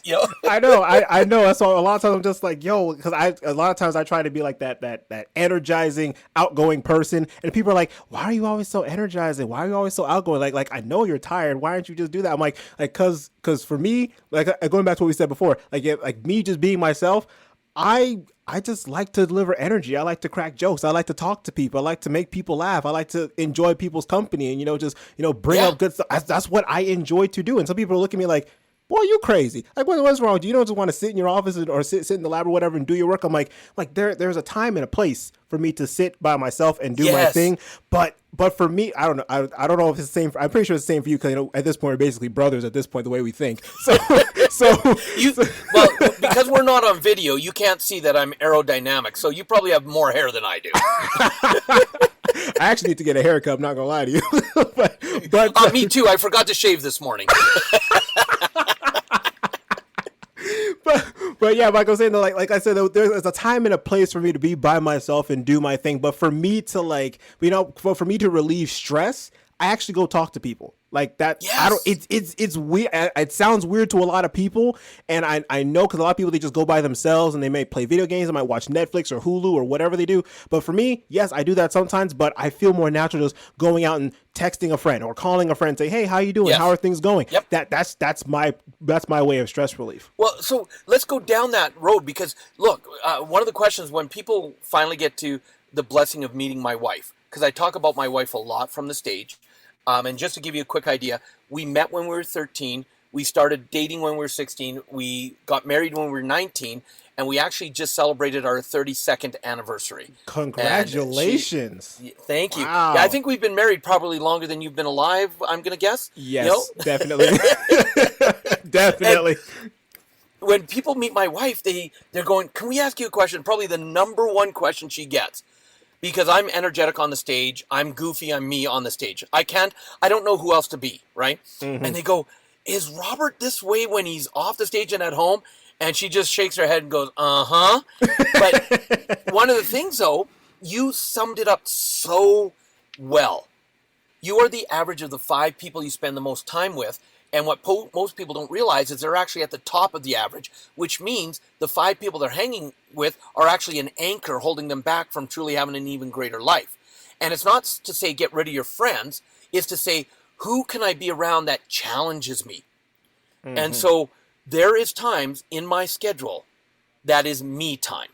Speaker 1: I know. I know. That's all. A lot of times I'm just like, because a lot of times I try to be like that energizing, outgoing person, and people are like, why are you always so energizing? Why are you always so outgoing? Like I know you're tired. Why don't you just do that? I'm like, cause for me, like going back to what we said before, like me just being myself, I just like to deliver energy. I like to crack jokes. I like to talk to people. I like to make people laugh. I like to enjoy people's company and, just, bring up good stuff. That's what I enjoy to do. And some people are looking at me like, boy, you crazy. Like, what's wrong? Do you don't just want to sit in your office or sit in the lab or whatever and do your work? I'm like there's a time and a place for me to sit by myself and do my thing. But for me, I don't know. I don't know if it's the same. I'm pretty sure it's the same for you because at this point we're basically brothers. At this point, the way we think.
Speaker 2: Well, because we're not on video, you can't see that I'm aerodynamic. So you probably have more hair than I do.
Speaker 1: I actually need to get a haircut. I'm not gonna lie to you. but
Speaker 2: me too. I forgot to shave this morning.
Speaker 1: But yeah, like I was saying, like I said, there's a time and a place for me to be by myself and do my thing. But for me to for me to relieve stress, I actually go talk to people like that.
Speaker 2: Yes.
Speaker 1: It's weird. It sounds weird to a lot of people. And I know, because a lot of people, they just go by themselves and they may play video games. They might watch Netflix or Hulu or whatever they do. But for me, yes, I do that sometimes, but I feel more natural just going out and texting a friend or calling a friend and say, hey, how you doing?
Speaker 2: Yes.
Speaker 1: How are things going?
Speaker 2: Yep.
Speaker 1: That's my way of stress relief.
Speaker 2: Well, so let's go down that road, because look, one of the questions when people finally get to the blessing of meeting my wife, because I talk about my wife a lot from the stage. And just to give you a quick idea, we met when we were 13. We started dating when we were 16. We got married when we were 19. And we actually just celebrated our 32nd anniversary.
Speaker 1: Congratulations.
Speaker 2: Thank you.
Speaker 1: Wow.
Speaker 2: Yeah, I think we've been married probably longer than you've been alive, I'm going to guess.
Speaker 1: Yes, definitely. Definitely.
Speaker 2: And when people meet my wife, they're going, can we ask you a question? Probably the number one question she gets. Because I'm energetic on the stage, I'm goofy, I'm me on the stage. I don't know who else to be, right? Mm-hmm. And they go, is Robert this way when he's off the stage and at home? And she just shakes her head and goes, uh-huh. But one of the things, though, you summed it up so well. You are the average of the 5 people you spend the most time with. And what most people don't realize is they're actually at the top of the average, which means the 5 people they're hanging with are actually an anchor holding them back from truly having an even greater life. And it's not to say get rid of your friends. It's to say, who can I be around that challenges me? Mm-hmm. And so there is times in my schedule that is me time.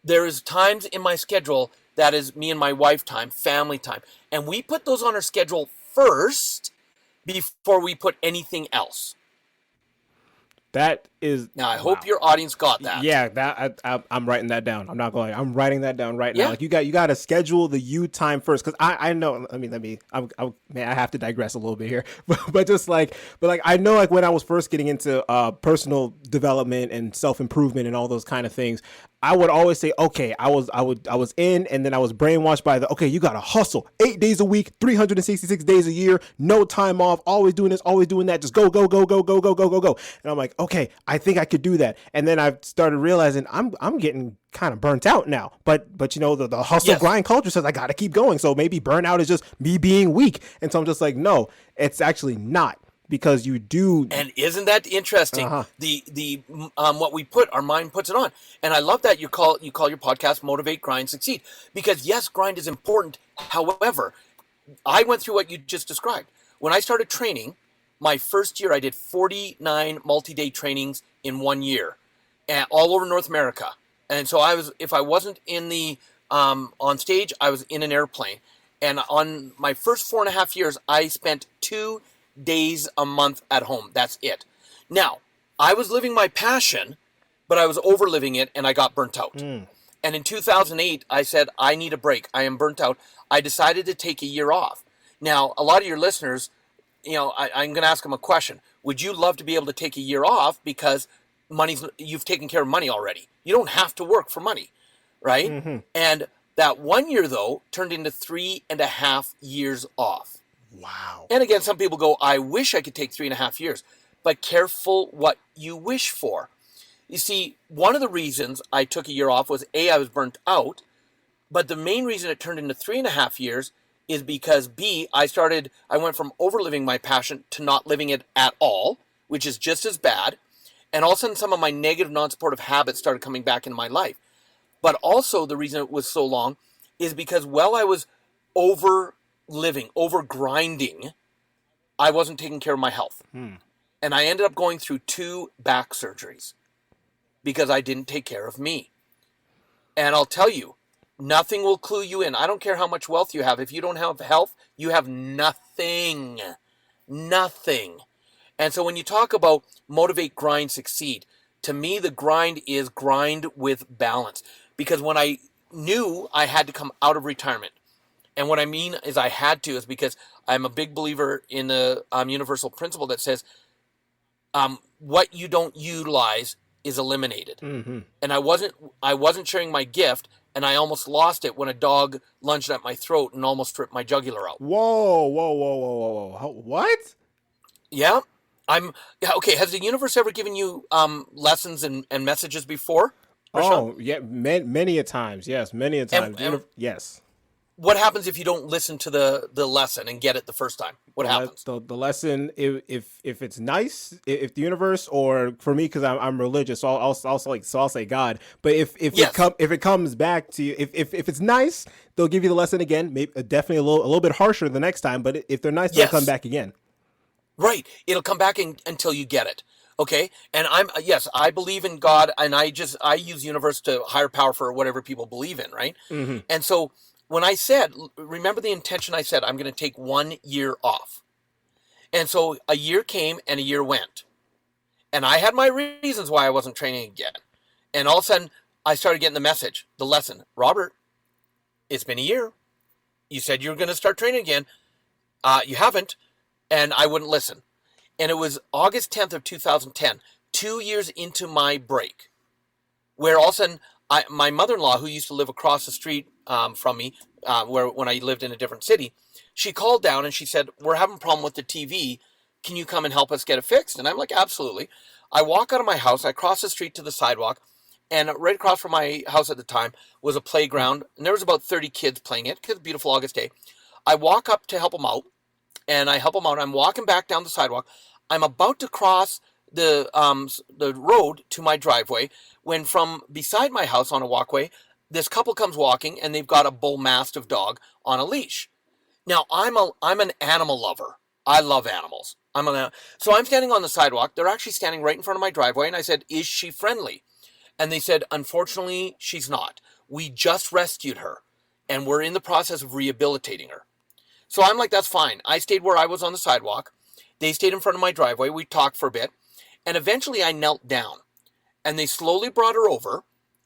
Speaker 2: There is times in my schedule that is me and my wife time, family time. And we put those on our schedule first before we put anything else.
Speaker 1: That is...
Speaker 2: Now, I hope your audience got that.
Speaker 1: Yeah, I'm writing that down. I'm not going. I'm writing that down right now.
Speaker 2: Yeah.
Speaker 1: Like you got to schedule the you time first, because I know. I have to digress a little bit here, but I know, like when I was first getting into personal development and self improvement and all those kind of things, I would always say, okay, I was in, and then I was brainwashed by okay, you got to hustle 8 days a week, 366 days a year, no time off, always doing this, always doing that, just go. And I'm like, okay, I think I could do that. And then I started realizing I'm getting kind of burnt out now. But you know, the hustle grind culture says I got to keep going. So maybe burnout is just me being weak. And so I'm just like, no, it's actually not. Because you do.
Speaker 2: And isn't that interesting? Uh-huh. The what we put, our mind puts it on. And I love that you call your podcast Motivate, Grind, Succeed. Because yes, grind is important. However, I went through what you just described. When I started training, my first year I did 49 multi-day trainings in 1 year, all over North America. And so if I wasn't in the on stage, I was in an airplane. And on my first 4.5 years, I spent 2 days a month at home. That's it. Now, I was living my passion, but I was overliving it, and I got burnt out. And in 2008, I said, I need a break. I am burnt out. I decided to take a year off. Now, a lot of your listeners, you know, I'm going to ask them a question. Would you love to be able to take a year off because you've taken care of money already? You don't have to work for money, right? Mm-hmm. And that 1 year, though, turned into 3.5 years off.
Speaker 1: Wow.
Speaker 2: And again, some people go, I wish I could take 3.5 years, but careful what you wish for. You see, one of the reasons I took a year off was I was burnt out, but the main reason it turned into 3.5 years is because I went from overliving my passion to not living it at all, which is just as bad. And all of a sudden, some of my negative, non-supportive habits started coming back into my life. But also the reason it was so long is because while I was over grinding, I wasn't taking care of my health. And I ended up going through 2 back surgeries because I didn't take care of me. And I'll tell you, nothing will clue you in. I don't care how much wealth you have. If you don't have health, you have nothing. Nothing. And so when you talk about motivate, grind, succeed, to me, the grind is grind with balance. Because when I knew I had to come out of retirement, and what I mean is I had to, is because I'm a big believer in the universal principle that says what you don't utilize is eliminated. Mm-hmm. And I wasn't sharing my gift, and I almost lost it when a dog lunged at my throat and almost ripped my jugular out.
Speaker 1: Whoa. What?
Speaker 2: Yeah. Okay, has the universe ever given you lessons and messages before?
Speaker 1: Oh, yeah, many a times. Yes, many a times. Yes.
Speaker 2: What happens if you don't listen to the lesson and get it the first time? What happens?
Speaker 1: The lesson, if it's nice, if the universe, or for me, because I'm religious, so I'll say God. But if it comes back to you, if it's nice, they'll give you the lesson again. Maybe definitely a little bit harsher the next time. But if they're nice, they'll come back again.
Speaker 2: Right, it'll come back until you get it. Okay, and I believe in God, and I use universe to higher power for whatever people believe in, right? Mm-hmm. And so when I said, remember the intention I said, I'm going to take 1 year off. And so a year came and a year went. And I had my reasons why I wasn't training again. And all of a sudden, I started getting the message, the lesson. Robert, it's been a year. You said you were going to start training again. You haven't. And I wouldn't listen. And it was August 10th of 2010, 2 years into my break, where all of a sudden, my mother-in-law, who used to live across the street from me, when I lived in a different city, she called down and she said, we're having a problem with the TV. Can you come and help us get it fixed? And I'm like, absolutely. I walk out of my house, I cross the street to the sidewalk, and right across from my house at the time was a playground, and there was about 30 kids playing it, because it's a beautiful August day. I walk up to help them out, and I help them out. I'm walking back down the sidewalk. I'm about to cross the road to my driveway when from beside my house on a walkway, this couple comes walking, and they've got a bull mastiff dog on a leash. Now, I'm an animal lover. I love animals. So I'm standing on the sidewalk. They're actually standing right in front of my driveway, and I said, "Is she friendly?" And they said, "Unfortunately, she's not. We just rescued her, and we're in the process of rehabilitating her." So I'm like, "That's fine." I stayed where I was on the sidewalk. They stayed in front of my driveway. We talked for a bit, and eventually I knelt down, and they slowly brought her over.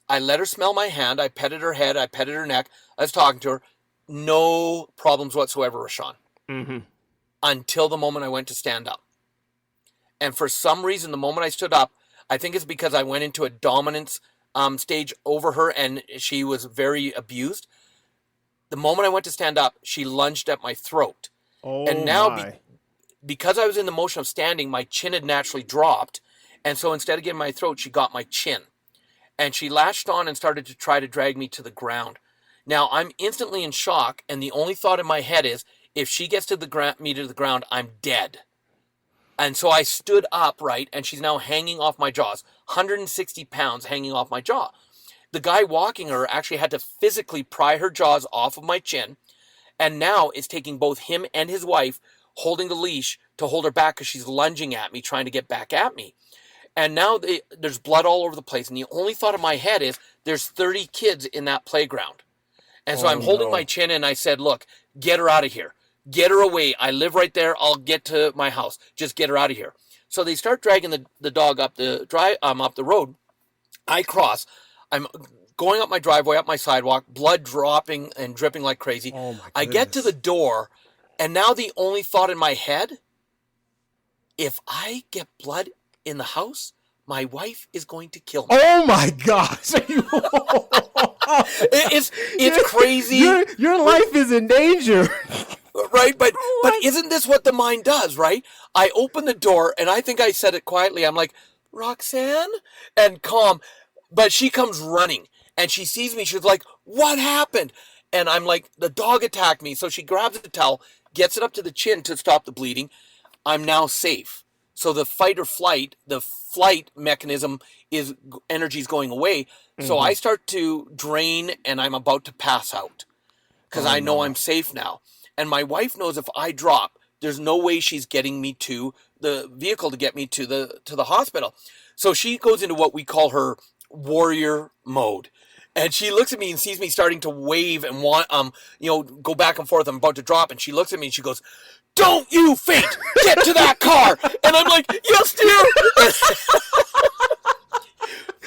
Speaker 2: I let her smell my hand. I petted her head. I petted her neck. I was talking to her. No problems whatsoever, Rashawn.
Speaker 1: Mm-hmm.
Speaker 2: Until the moment I went to stand up. And for some reason, the moment I stood up, I think it's because I went into a dominance stage over her and she was very abused. The moment I went to stand up, she lunged at my throat.
Speaker 1: Oh,
Speaker 2: and now,
Speaker 1: my.
Speaker 2: because I was in the motion of standing, my chin had naturally dropped. And so instead of getting my throat, she got my chin. And she latched on and started to try to drag me to the ground. Now, I'm instantly in shock, and the only thought in my head is, if she gets to me to the ground, I'm dead. And so I stood upright, and she's now hanging off my jaws, 160 pounds hanging off my jaw. The guy walking her actually had to physically pry her jaws off of my chin, and now it's taking both him and his wife holding the leash to hold her back because she's lunging at me, trying to get back at me. And now there's blood all over the place, and the only thought in my head is, there's 30 kids in that playground. And so I'm holding my chin, and I said, "Look, get her out of here. Get her away. I live right there. I'll get to my house. Just get her out of here." So they start dragging the dog up the road. I cross. I'm going up my driveway, up my sidewalk, blood dropping and dripping like crazy.
Speaker 1: Oh, my
Speaker 2: I get to the door, and now the only thought in my head, if I get blood in the house, my wife is going to kill me.
Speaker 1: Oh, my gosh.
Speaker 2: It's crazy.
Speaker 1: Your life is in danger.
Speaker 2: Right, but isn't this what the mind does, right? I open the door, and I think I said it quietly. I'm like, "Roxanne?" and calm. But she comes running, and she sees me. She's like, "What happened?" And I'm like, "The dog attacked me." So she grabs the towel, gets it up to the chin to stop the bleeding. I'm now safe. So the fight or flight, the flight mechanism is energy's going away. Mm-hmm. So I start to drain, and I'm about to pass out because I know I'm safe now. And my wife knows if I drop, there's no way she's getting me to the vehicle to get me to the hospital. So she goes into what we call her warrior mode. And she looks at me and sees me starting to wave and want, go back and forth. I'm about to drop. And she looks at me and she goes, "Don't you faint! Get to that car!" And I'm like, "Yes, dear!"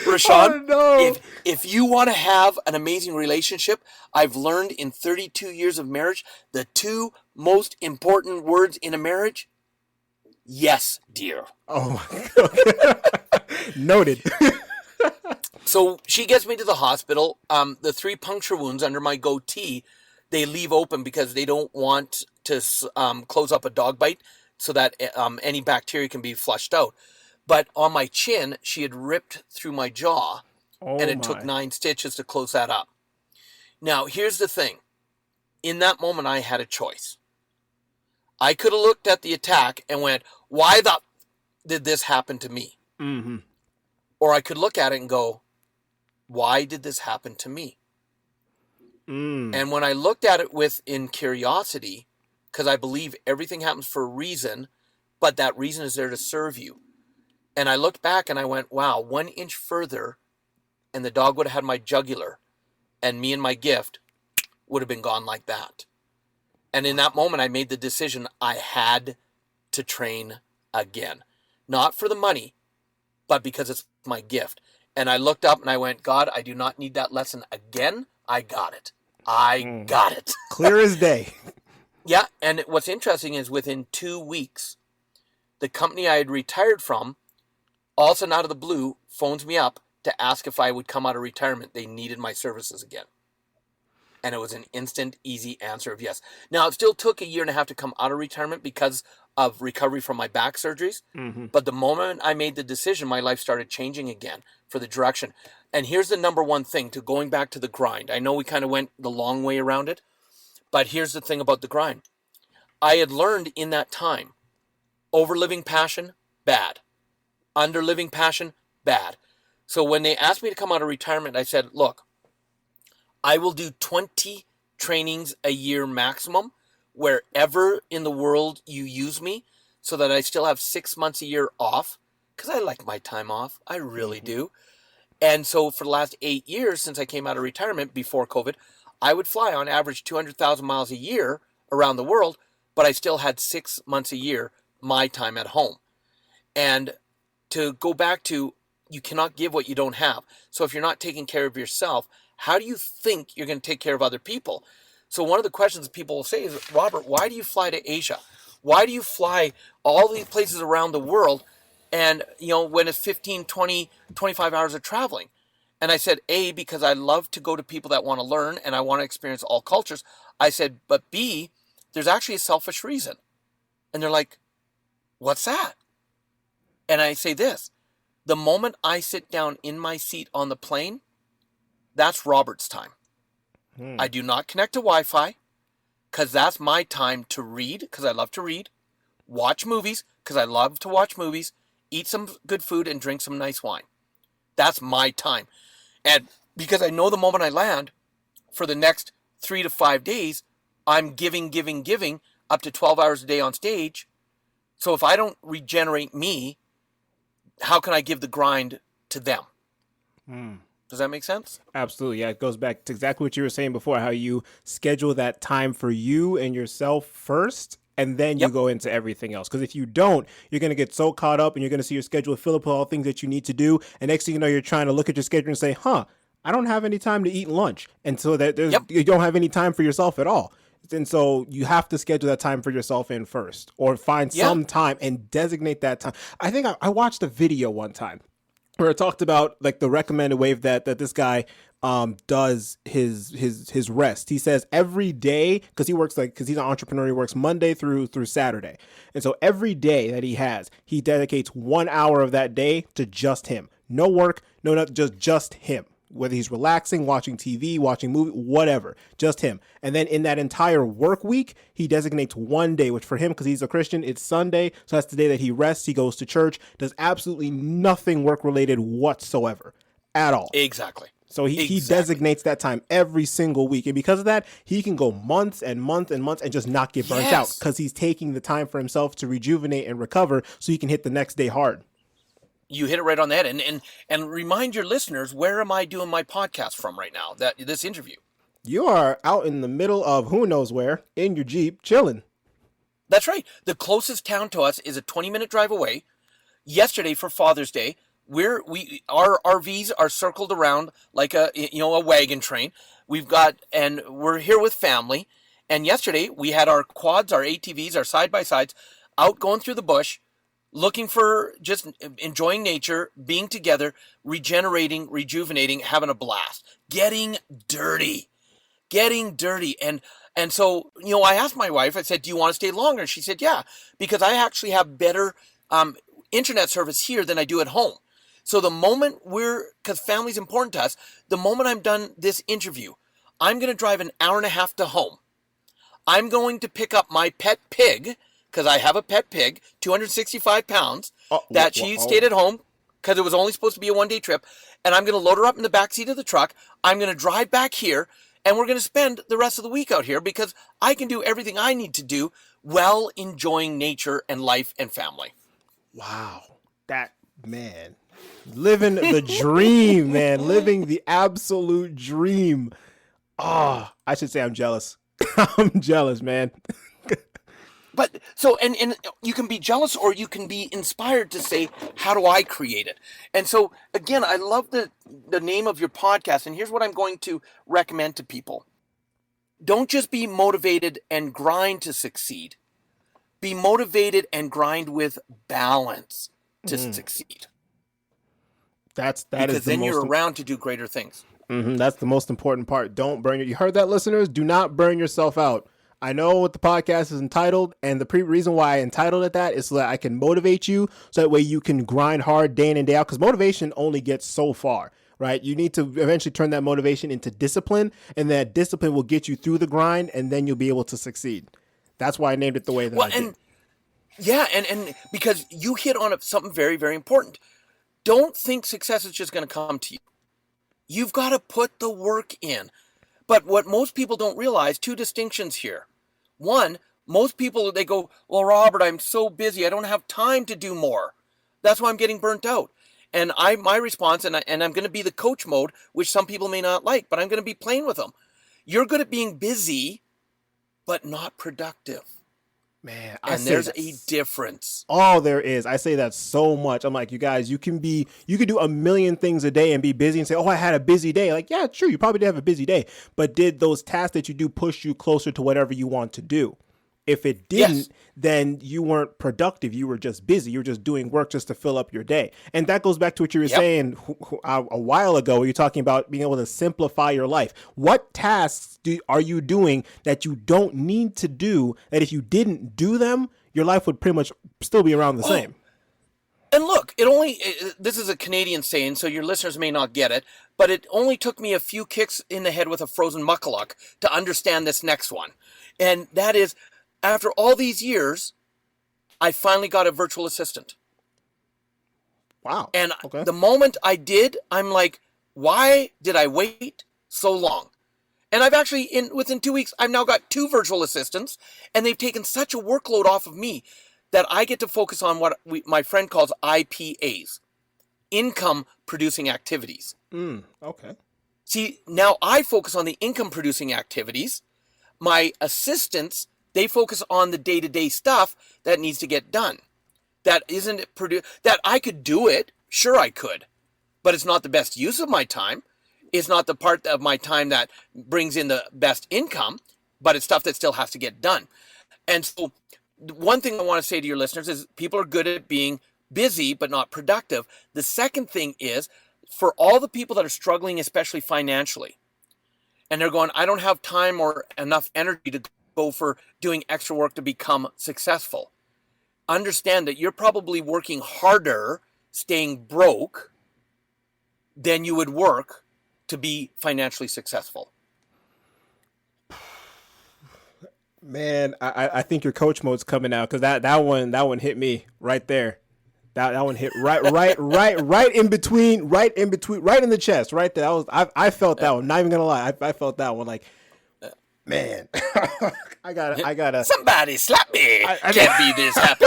Speaker 2: Rashawn,
Speaker 1: oh, no.
Speaker 2: if you want to have an amazing relationship, I've learned in 32 years of marriage, the two most important words in a marriage, yes, dear.
Speaker 1: Oh, my God. Noted.
Speaker 2: So she gets me to the hospital. The 3 puncture wounds under my goatee, they leave open because they don't want to close up a dog bite so that any bacteria can be flushed out. But on my chin, she had ripped through my jaw, and it took 9 stitches to close that up. Now, here's the thing. In that moment, I had a choice. I could have looked at the attack and went, "Why did this happen to me?"
Speaker 1: Mm-hmm.
Speaker 2: Or I could look at it and go, "Why did this happen to me?" And when I looked at it in curiosity, because I believe everything happens for a reason, but that reason is there to serve you. And I looked back and I went, wow, 1 inch further and the dog would have had my jugular and me and my gift would have been gone like that. And in that moment, I made the decision I had to train again. Not for the money, but because it's my gift. And I looked up and I went, "God, I do not need that lesson again. I got it. I got it."
Speaker 1: Clear as day.
Speaker 2: Yeah, and what's interesting is within 2 weeks, the company I had retired from, all of a sudden out of the blue, phones me up to ask if I would come out of retirement. They needed my services again. And it was an instant, easy answer of yes. Now, it still took a year and a half to come out of retirement because of recovery from my back surgeries.
Speaker 1: Mm-hmm.
Speaker 2: But the moment I made the decision, my life started changing again for the direction. And here's the number one thing to going back to the grind. I know we kind of went the long way around it, but here's the thing about the grind. I had learned in that time, overliving passion, bad. Underliving passion, bad. So when they asked me to come out of retirement, I said, look, I will do 20 trainings a year maximum, wherever in the world you use me, so that I still have 6 months a year off, because I like my time off. I really do. And so for the last 8 years, since I came out of retirement before COVID, I would fly on average 200,000 miles a year around the world, but I still had 6 months a year my time at home. And to go back to, you cannot give what you don't have. So if you're not taking care of yourself, how do you think you're going to take care of other people? So one of the questions people will say is, Robert, why do you fly to Asia? Why do you fly all these places around the world? And, when it's 15, 20, 25 hours of traveling. And I said, A, because I love to go to people that want to learn and I want to experience all cultures. I said, but B, there's actually a selfish reason. And they're like, what's that? And I say this, the moment I sit down in my seat on the plane, that's Robert's time. I do not connect to Wi-Fi because that's my time to read, because I love to read, watch movies because I love to watch movies, eat some good food and drink some nice wine. That's my time. And because I know the moment I land, for the next 3 to 5 days, I'm giving up to 12 hours a day on stage. So if I don't regenerate me, how can I give the grind to them? Does that make sense?
Speaker 1: Absolutely. Yeah, it goes back to exactly what you were saying before, how you schedule that time for you and yourself first, and then you go into everything else. Because if you don't, you're going to get so caught up and you're going to see your schedule fill up with all the things that you need to do. And next thing you know, you're trying to look at your schedule and say, I don't have any time to eat lunch. And so that you don't have any time for yourself at all. And so you have to schedule that time for yourself in first, or find some time and designate that time. I think I watched a video one time where it talked about like the recommended way that this guy does his rest. He says every day, because he's an entrepreneur, he works Monday through Saturday. And so every day that he dedicates 1 hour of that day to just him. No work, no nothing, just him. Whether he's relaxing, watching TV, watching movie, whatever, just him. And then in that entire work week, he designates one day, which for him, because he's a Christian, it's Sunday. So that's the day that he rests. He goes to church, does absolutely nothing work related whatsoever at all.
Speaker 2: Exactly.
Speaker 1: So he designates that time every single week. And because of that, he can go months and months and months and just not get burnt out, because he's taking the time for himself to rejuvenate and recover so he can hit the next day hard.
Speaker 2: You hit it right on the head. And remind your listeners, where am I doing my podcast from right now, this interview?
Speaker 1: You are out in the middle of who knows where, in your Jeep, chilling.
Speaker 2: That's right. The closest town to us is a 20-minute drive away. Yesterday, for Father's Day, our RVs are circled around like a wagon train. And we're here with family. And yesterday, we had our quads, our ATVs, our side-by-sides out going through the bush, looking for just enjoying nature, being together, regenerating, rejuvenating, having a blast, getting dirty. And so, I asked my wife, I said, do you want to stay longer? And she said, yeah, because I actually have better internet service here than I do at home. So the moment because family's important to us, the moment I'm done this interview, I'm going to drive an hour and a half to home. I'm going to pick up my pet pig, because I have a pet pig, 265 pounds, she stayed at home because it was only supposed to be a one-day trip. And I'm going to load her up in the backseat of the truck. I'm going to drive back here, and we're going to spend the rest of the week out here because I can do everything I need to do while enjoying nature and life and family.
Speaker 1: Wow. That, man, living the dream, man, living the absolute dream. Oh, I should say I'm jealous. I'm jealous, man.
Speaker 2: But so, and you can be jealous or you can be inspired to say, how do I create it? And so, again, I love the name of your podcast. And here's what I'm going to recommend to people. Don't just be motivated and grind to succeed. Be motivated and grind with balance to succeed.
Speaker 1: Because
Speaker 2: then you're around to do greater things.
Speaker 1: That's the most important part. Don't burn your. You heard that, listeners? Do not burn yourself out. I know what the podcast is entitled, and the reason why I entitled it that is so that I can motivate you, so that way you can grind hard day in and day out, because motivation only gets so far, right? You need to eventually turn that motivation into discipline, and that discipline will get you through the grind, and then you'll be able to succeed. That's why I named it the way that I did.
Speaker 2: Yeah, and because you hit on something very, very important. Don't think success is just going to come to you. You've got to put the work in. But what most people don't realize, two distinctions here. One, most people, they go, well, Robert, I'm so busy. I don't have time to do more. That's why I'm getting burnt out. And my response, and I'm going to be the coach mode, which some people may not like, but I'm going to be playing with them. You're good at being busy, but not productive.
Speaker 1: Man,
Speaker 2: there's a difference.
Speaker 1: Oh, there is. I say that so much. I'm like, you guys, you can do a million things a day and be busy and say, oh, I had a busy day. Like, yeah, true. You probably did have a busy day, but did those tasks that you do push you closer to whatever you want to do? If it didn't, yes, then you weren't productive. You were just busy. You were just doing work just to fill up your day. And that goes back to what you were saying a while ago, where you're talking about being able to simplify your life. What tasks are you doing that you don't need to do, that if you didn't do them, your life would pretty much still be around the same?
Speaker 2: And look, this is a Canadian saying, so your listeners may not get it, but it only took me a few kicks in the head with a frozen muckaluk to understand this next one. And that is, after all these years, I finally got a virtual assistant.
Speaker 1: Wow.
Speaker 2: And the moment I did, I'm like, why did I wait so long? And I've actually, within 2 weeks, I've now got 2 virtual assistants, and they've taken such a workload off of me that I get to focus on what my friend calls IPAs, income producing activities.
Speaker 1: Okay.
Speaker 2: See, now I focus on the income producing activities. My assistants, they focus on the day-to-day stuff that needs to get done. That isn't that I could do it. Sure, I could. But it's not the best use of my time. It's not the part of my time that brings in the best income, but it's stuff that still has to get done. And so one thing I want to say to your listeners is people are good at being busy, but not productive. The second thing is, for all the people that are struggling, especially financially, and they're going, I don't have time or enough energy to go for doing extra work to become successful. Understand that you're probably working harder staying broke than you would work to be financially successful.
Speaker 1: Man, I think your coach mode's coming out, because that one hit me right there. That one hit right in between, right in the chest, right there. I felt that one. Not even gonna lie, I felt that one. Like, man, I gotta.
Speaker 2: Somebody slap me. I can't be this happy.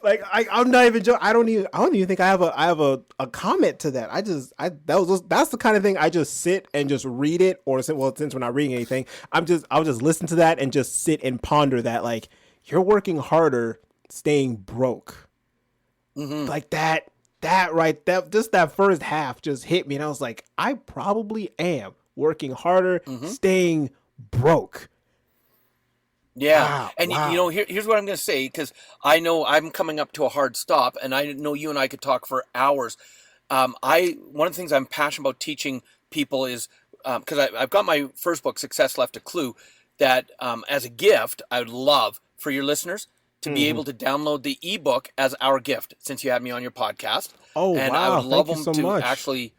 Speaker 1: Like, I'm not even joking. I don't even think I have a comment to that. That's the kind of thing I just sit and just read it, or since we're not reading anything, I'll just listen to that and just sit and ponder that. Like, you're working harder staying broke. Like that just that first half just hit me, and I was like, I probably am working harder staying broke.
Speaker 2: Yeah.
Speaker 1: Wow,
Speaker 2: and here's what I'm going to say, because I know I'm coming up to a hard stop, and I know you and I could talk for hours. One of the things I'm passionate about teaching people is, because I've got my first book, Success Left a Clue, that as a gift, I would love for your listeners to be able to download the ebook as our gift, since you had me on your podcast.
Speaker 1: Oh,
Speaker 2: and
Speaker 1: wow.
Speaker 2: I would love
Speaker 1: Thank you
Speaker 2: them
Speaker 1: so
Speaker 2: to
Speaker 1: much.
Speaker 2: actually,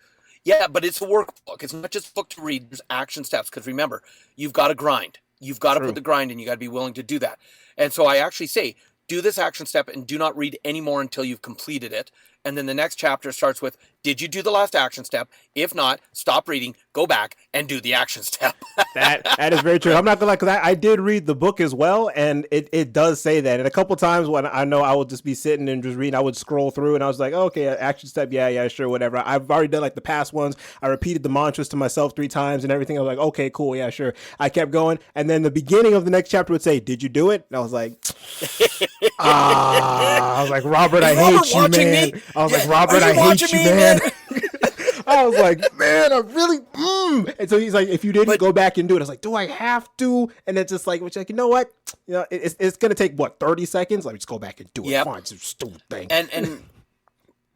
Speaker 2: yeah, but it's a workbook. It's not just a book to read. There's action steps, because remember, you've got to grind. You've got to put the grind in. You got to be willing to do that. And so I actually say, do this action step and do not read any more until you've completed it. And then the next chapter starts with, did you do the last action step? If not, stop reading, go back and do the action step.
Speaker 1: That is very true. I'm not gonna lie, because I did read the book as well, and it does say that. And a couple times when I know I would just be sitting and just reading, I would scroll through, and I was like, oh, okay, action step, yeah, sure, whatever. I've already done like the past ones. I repeated the mantras to myself 3 times and everything. I was like, okay, cool, yeah, sure. I kept going, and then the beginning of the next chapter would say, did you do it? And I was like, I was like, Robert, I hate you, man.
Speaker 2: Me?
Speaker 1: I was like, Robert, I hate you, man. I was like, man, I really, And so he's like, if you didn't go back and do it, I was like, do I have to? And it's just like, you know what? It's going to take, 30 seconds? Let me just go back and do it. Fine, it's a stupid thing.
Speaker 2: And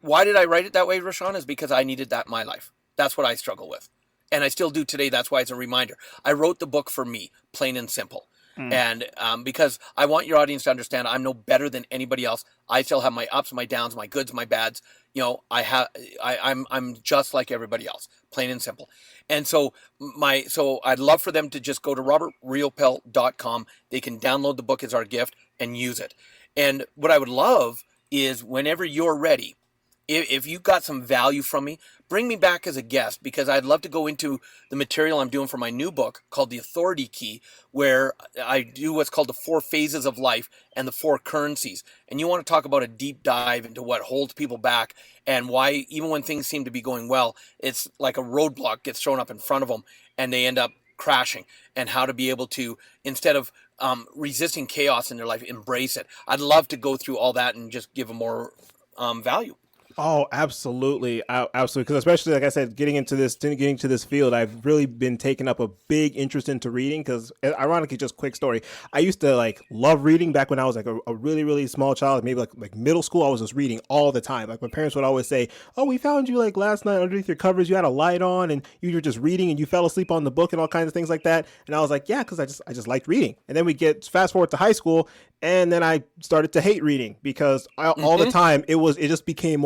Speaker 2: why did I write it that way, Rashawn? Is because I needed that in my life. That's what I struggle with. And I still do today. That's why it's a reminder. I wrote the book for me, plain and simple. And because I want your audience to understand I'm no better than anybody else. I still have my ups, my downs, my goods, my bads. I'm just like everybody else, plain and simple. And so I'd love for them to just go to robertriopel.com. They can download the book as our gift and use it. And what I would love is whenever you're ready, if you got some value from me, bring me back as a guest, because I'd love to go into the material I'm doing for my new book called The Authority Key, where I do what's called the 4 phases of life and the 4 currencies. And you want to talk about a deep dive into what holds people back and why, even when things seem to be going well, it's like a roadblock gets thrown up in front of them and they end up crashing, and how to be able to, instead of resisting chaos in their life, embrace it. I'd love to go through all that and just give them more value.
Speaker 1: Oh, absolutely. Absolutely. Because especially, like I said, getting into this field, I've really been taking up a big interest into reading, because ironically, just quick story, I used to like love reading back when I was like a really, really small child, maybe like middle school. I was just reading all the time. Like my parents would always say, oh, we found you like last night underneath your covers. You had a light on and you were just reading and you fell asleep on the book and all kinds of things like that. And I was like, yeah, because I just liked reading. And then we get fast forward to high school, and then I started to hate reading, because all the time it just became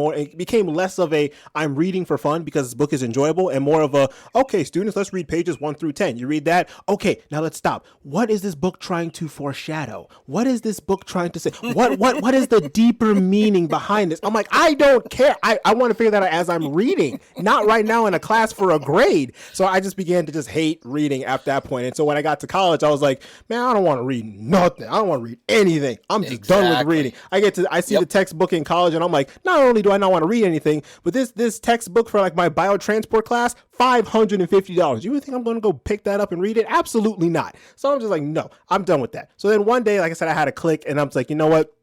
Speaker 1: less of a I'm reading for fun because this book is enjoyable, and more of a, okay, students, let's read pages 1 through 10. You read that. Okay, now let's stop. What is this book trying to foreshadow? What is this book trying to say? What is the deeper meaning behind this? I'm like, I don't care. I want to figure that out as I'm reading, not right now in a class for a grade. So I just began to just hate reading at that point. And so when I got to college, I was like, man, I don't want to read nothing. I don't want to read anything. I'm just done with reading. I see the textbook in college, and I'm like, not only do I not want to read anything, but this textbook for like my biotransport class, $550. You would think I'm going to go pick that up and read it? Absolutely not. So I'm just like, no, I'm done with that. So then one day, like I said, I had a click, and I'm just like, you know what?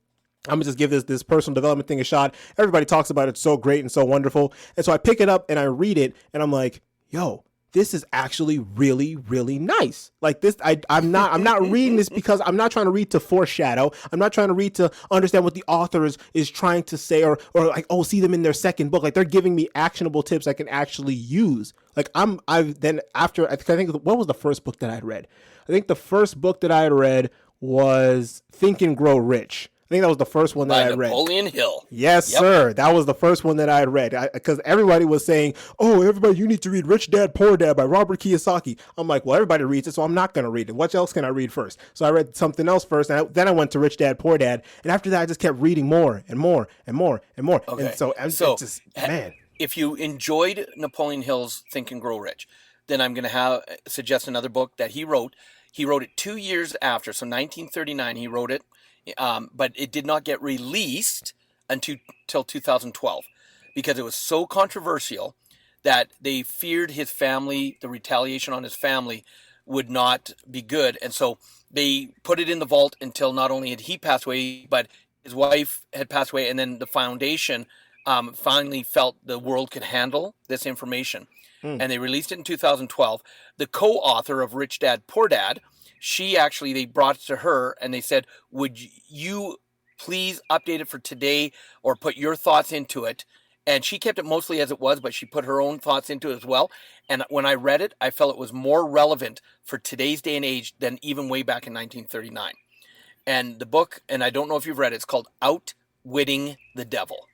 Speaker 1: I'm gonna just give this personal development thing a shot. Everybody talks about it. It's so great and so wonderful. And so I pick it up and I read it, and I'm like, yo, this is actually really, really nice. Like this, I'm not reading this because I'm not trying to read to foreshadow. I'm not trying to read to understand what the author is trying to say, or like, oh, see them in their second book. Like they're giving me actionable tips I can actually use. Like I think what was the first book that I had read? I think the first book that I had read was Think and Grow Rich. I think that was the first one that I read.
Speaker 2: Napoleon Hill.
Speaker 1: Yes, sir. That was the first one that I had read, because everybody was saying, oh, everybody, you need to read Rich Dad, Poor Dad by Robert Kiyosaki. I'm like, well, everybody reads it, so I'm not going to read it. What else can I read first? So I read something else first, and then I went to Rich Dad, Poor Dad. And after that, I just kept reading more and more and more and more.
Speaker 2: Okay.
Speaker 1: And so just, man.
Speaker 2: If you enjoyed Napoleon Hill's Think and Grow Rich, then I'm going to suggest another book that he wrote. He wrote it 2 years after, so 1939 he wrote it. But it did not get released until 2012, because it was so controversial that they feared his family, the retaliation on his family would not be good. And so they put it in the vault until not only had he passed away, but his wife had passed away. And then the foundation finally felt the world could handle this information. And they released it in 2012. The co-author of Rich Dad, Poor Dad, they brought it to her and they said, would you please update it for today or put your thoughts into it? And she kept it mostly as it was, but she put her own thoughts into it as well. And when I read it, I felt it was more relevant for today's day and age than even way back in 1939. And the book, and I don't know if you've read it, it's called Outwitting the Devil.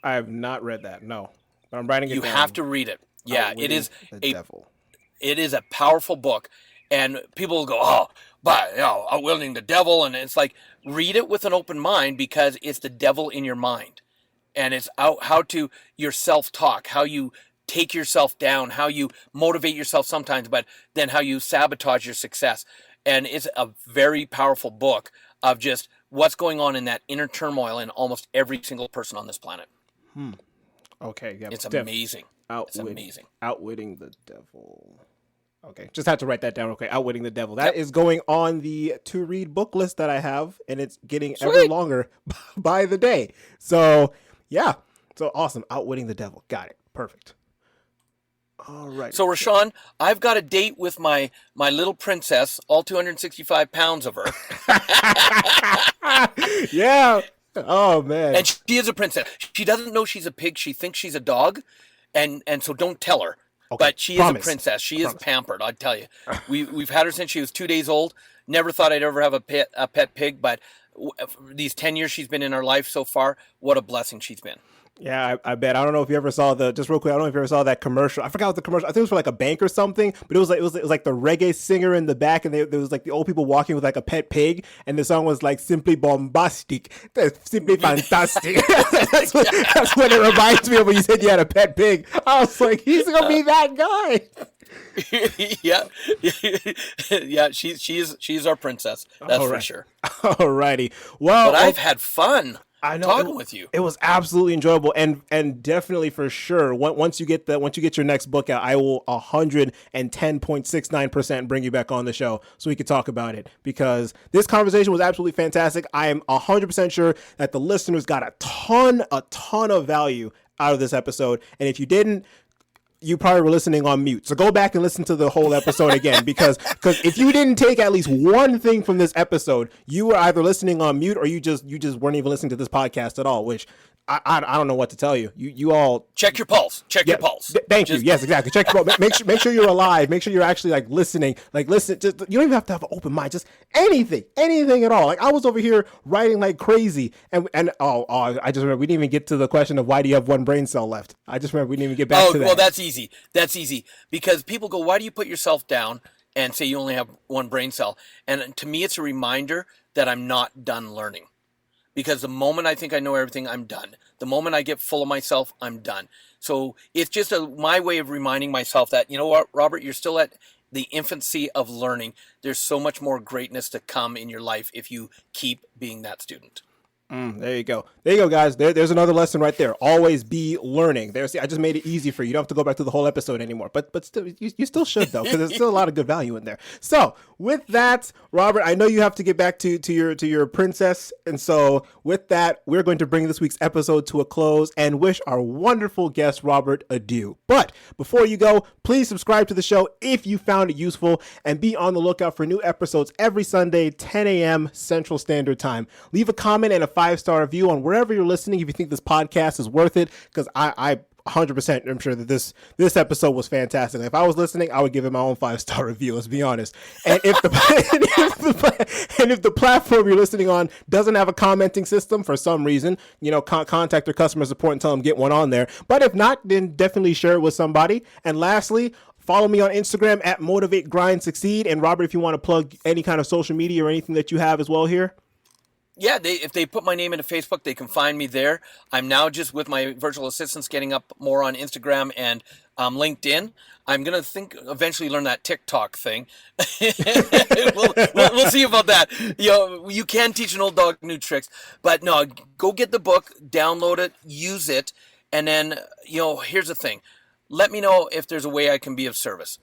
Speaker 1: I have not read that, no. But I'm writing it down.
Speaker 2: You have to read it. Yeah,
Speaker 1: Outwitting
Speaker 2: it is a powerful book. And people will go, oh, but outwitting the devil. And it's like, read it with an open mind, because it's the devil in your mind. And it's how to your self-talk, how you take yourself down, how you motivate yourself sometimes, but then how you sabotage your success. And it's a very powerful book of just what's going on in that inner turmoil in almost every single person on this planet.
Speaker 1: Okay. Yeah,
Speaker 2: it's amazing. It's amazing.
Speaker 1: Outwitting the devil. Okay, just had to write that down real quick. Outwitting the Devil. That is going on the to-read book list that I have, and it's getting ever longer by the day. So, yeah. So, awesome. Outwitting the Devil. Got it. Perfect. All right.
Speaker 2: So, Rashawn, I've got a date with my little princess, all 265 pounds of her.
Speaker 1: Yeah. Oh, man.
Speaker 2: And she is a princess. She doesn't know she's a pig. She thinks she's a dog, and so don't tell her.
Speaker 1: Okay,
Speaker 2: But she is a
Speaker 1: promise.
Speaker 2: princess. She is
Speaker 1: Promise.
Speaker 2: pampered, I tell you. We've had her since she was 2 days old. Never thought I'd ever have a pet pig, but these 10 years she's been in our life so far, what a blessing she's been.
Speaker 1: Yeah, I bet. I don't know if you ever saw just real quick. I don't know if you ever saw that commercial. I forgot what the commercial. I think it was for like a bank or something. But it was like the reggae singer in the back, and there was like the old people walking with like a pet pig, and the song was like simply bombastic, that's simply fantastic. That's what it reminds me of when you said you had a pet pig. I was like, he's gonna be that guy.
Speaker 2: Yeah, yeah. She's our princess. That's for sure.
Speaker 1: Alrighty. Well,
Speaker 2: but I've had fun.
Speaker 1: I know
Speaker 2: talking with you.
Speaker 1: It was absolutely enjoyable, and definitely for sure. Once you get your next book out, I will 110.69% bring you back on the show so we can talk about it, because this conversation was absolutely fantastic. I am 100% sure that the listeners got a ton of value out of this episode, and if you didn't, you probably were listening on mute. So go back and listen to the whole episode again, because if you didn't take at least one thing from this episode, you were either listening on mute or you just weren't even listening to this podcast at all, which I don't know what to tell you. You all
Speaker 2: check your pulse. Your pulse.
Speaker 1: Thank you. Yes, exactly. Check your pulse. Make sure you're alive. Make sure you're actually like listening. Like listen. Just, you don't even have to have an open mind. Just anything at all. Like I was over here writing like crazy, and I just remember we didn't even get to the question of why do you have one brain cell left. I just remember we didn't even get back to that.
Speaker 2: Well, that's easy. That's easy because people go, why do you put yourself down and say you only have one brain cell? And to me, it's a reminder that I'm not done learning. Because the moment I think I know everything, I'm done. The moment I get full of myself, I'm done. So it's just my way of reminding myself that, you know what, Robert, you're still at the infancy of learning. There's so much more greatness to come in your life if you keep being that student.
Speaker 1: There you go. There you go, guys. There's another lesson right there. Always be learning. I just made it easy for you. You don't have to go back to the whole episode anymore. But still, you still should, though, because there's still a lot of good value in there. So with that, Robert, I know you have to get back to your princess. And so with that, we're going to bring this week's episode to a close and wish our wonderful guest, Robert, adieu. But before you go, please subscribe to the show if you found it useful, and be on the lookout for new episodes every Sunday, 10 a.m. Central Standard Time. Leave a comment and a 5-star review on wherever you're listening if you think this podcast is worth it, because I 100% I'm sure that this episode was fantastic. If I was listening, I would give it my own 5-star review, let's be honest. And if the platform you're listening on doesn't have a commenting system for some reason, contact their customer support and tell them get one on there. But if not, then definitely share it with somebody. And lastly, follow me on Instagram at Motivate Grind Succeed. And Robert, if you want to plug any kind of social media or anything that you have as well here.
Speaker 2: Yeah, if they put my name into Facebook, they can find me there. I'm now just with my virtual assistants getting up more on Instagram and LinkedIn. I'm going to eventually learn that TikTok thing. we'll see about that. You can teach an old dog new tricks. But no, go get the book, download it, use it. And then, here's the thing. Let me know if there's a way I can be of service.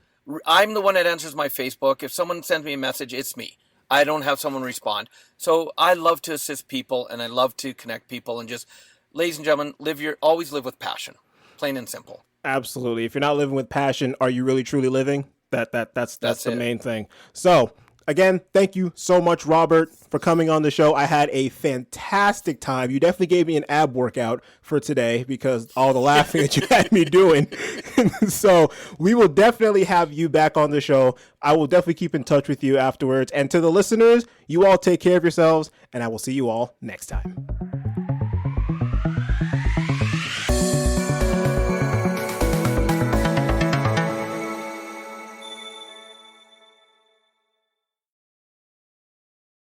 Speaker 2: I'm the one that answers my Facebook. If someone sends me a message, it's me. I don't have someone respond. So I love to assist people and I love to connect people, and just, ladies and gentlemen, always live with passion. Plain and simple.
Speaker 1: Absolutely. If you're not living with passion, are you really truly living? That's the main thing. So again, thank you so much, Robert, for coming on the show. I had a fantastic time. You definitely gave me an ab workout for today because all the laughing that you had me doing. So we will definitely have you back on the show. I will definitely keep in touch with you afterwards. And to the listeners, you all take care of yourselves, and I will see you all next time.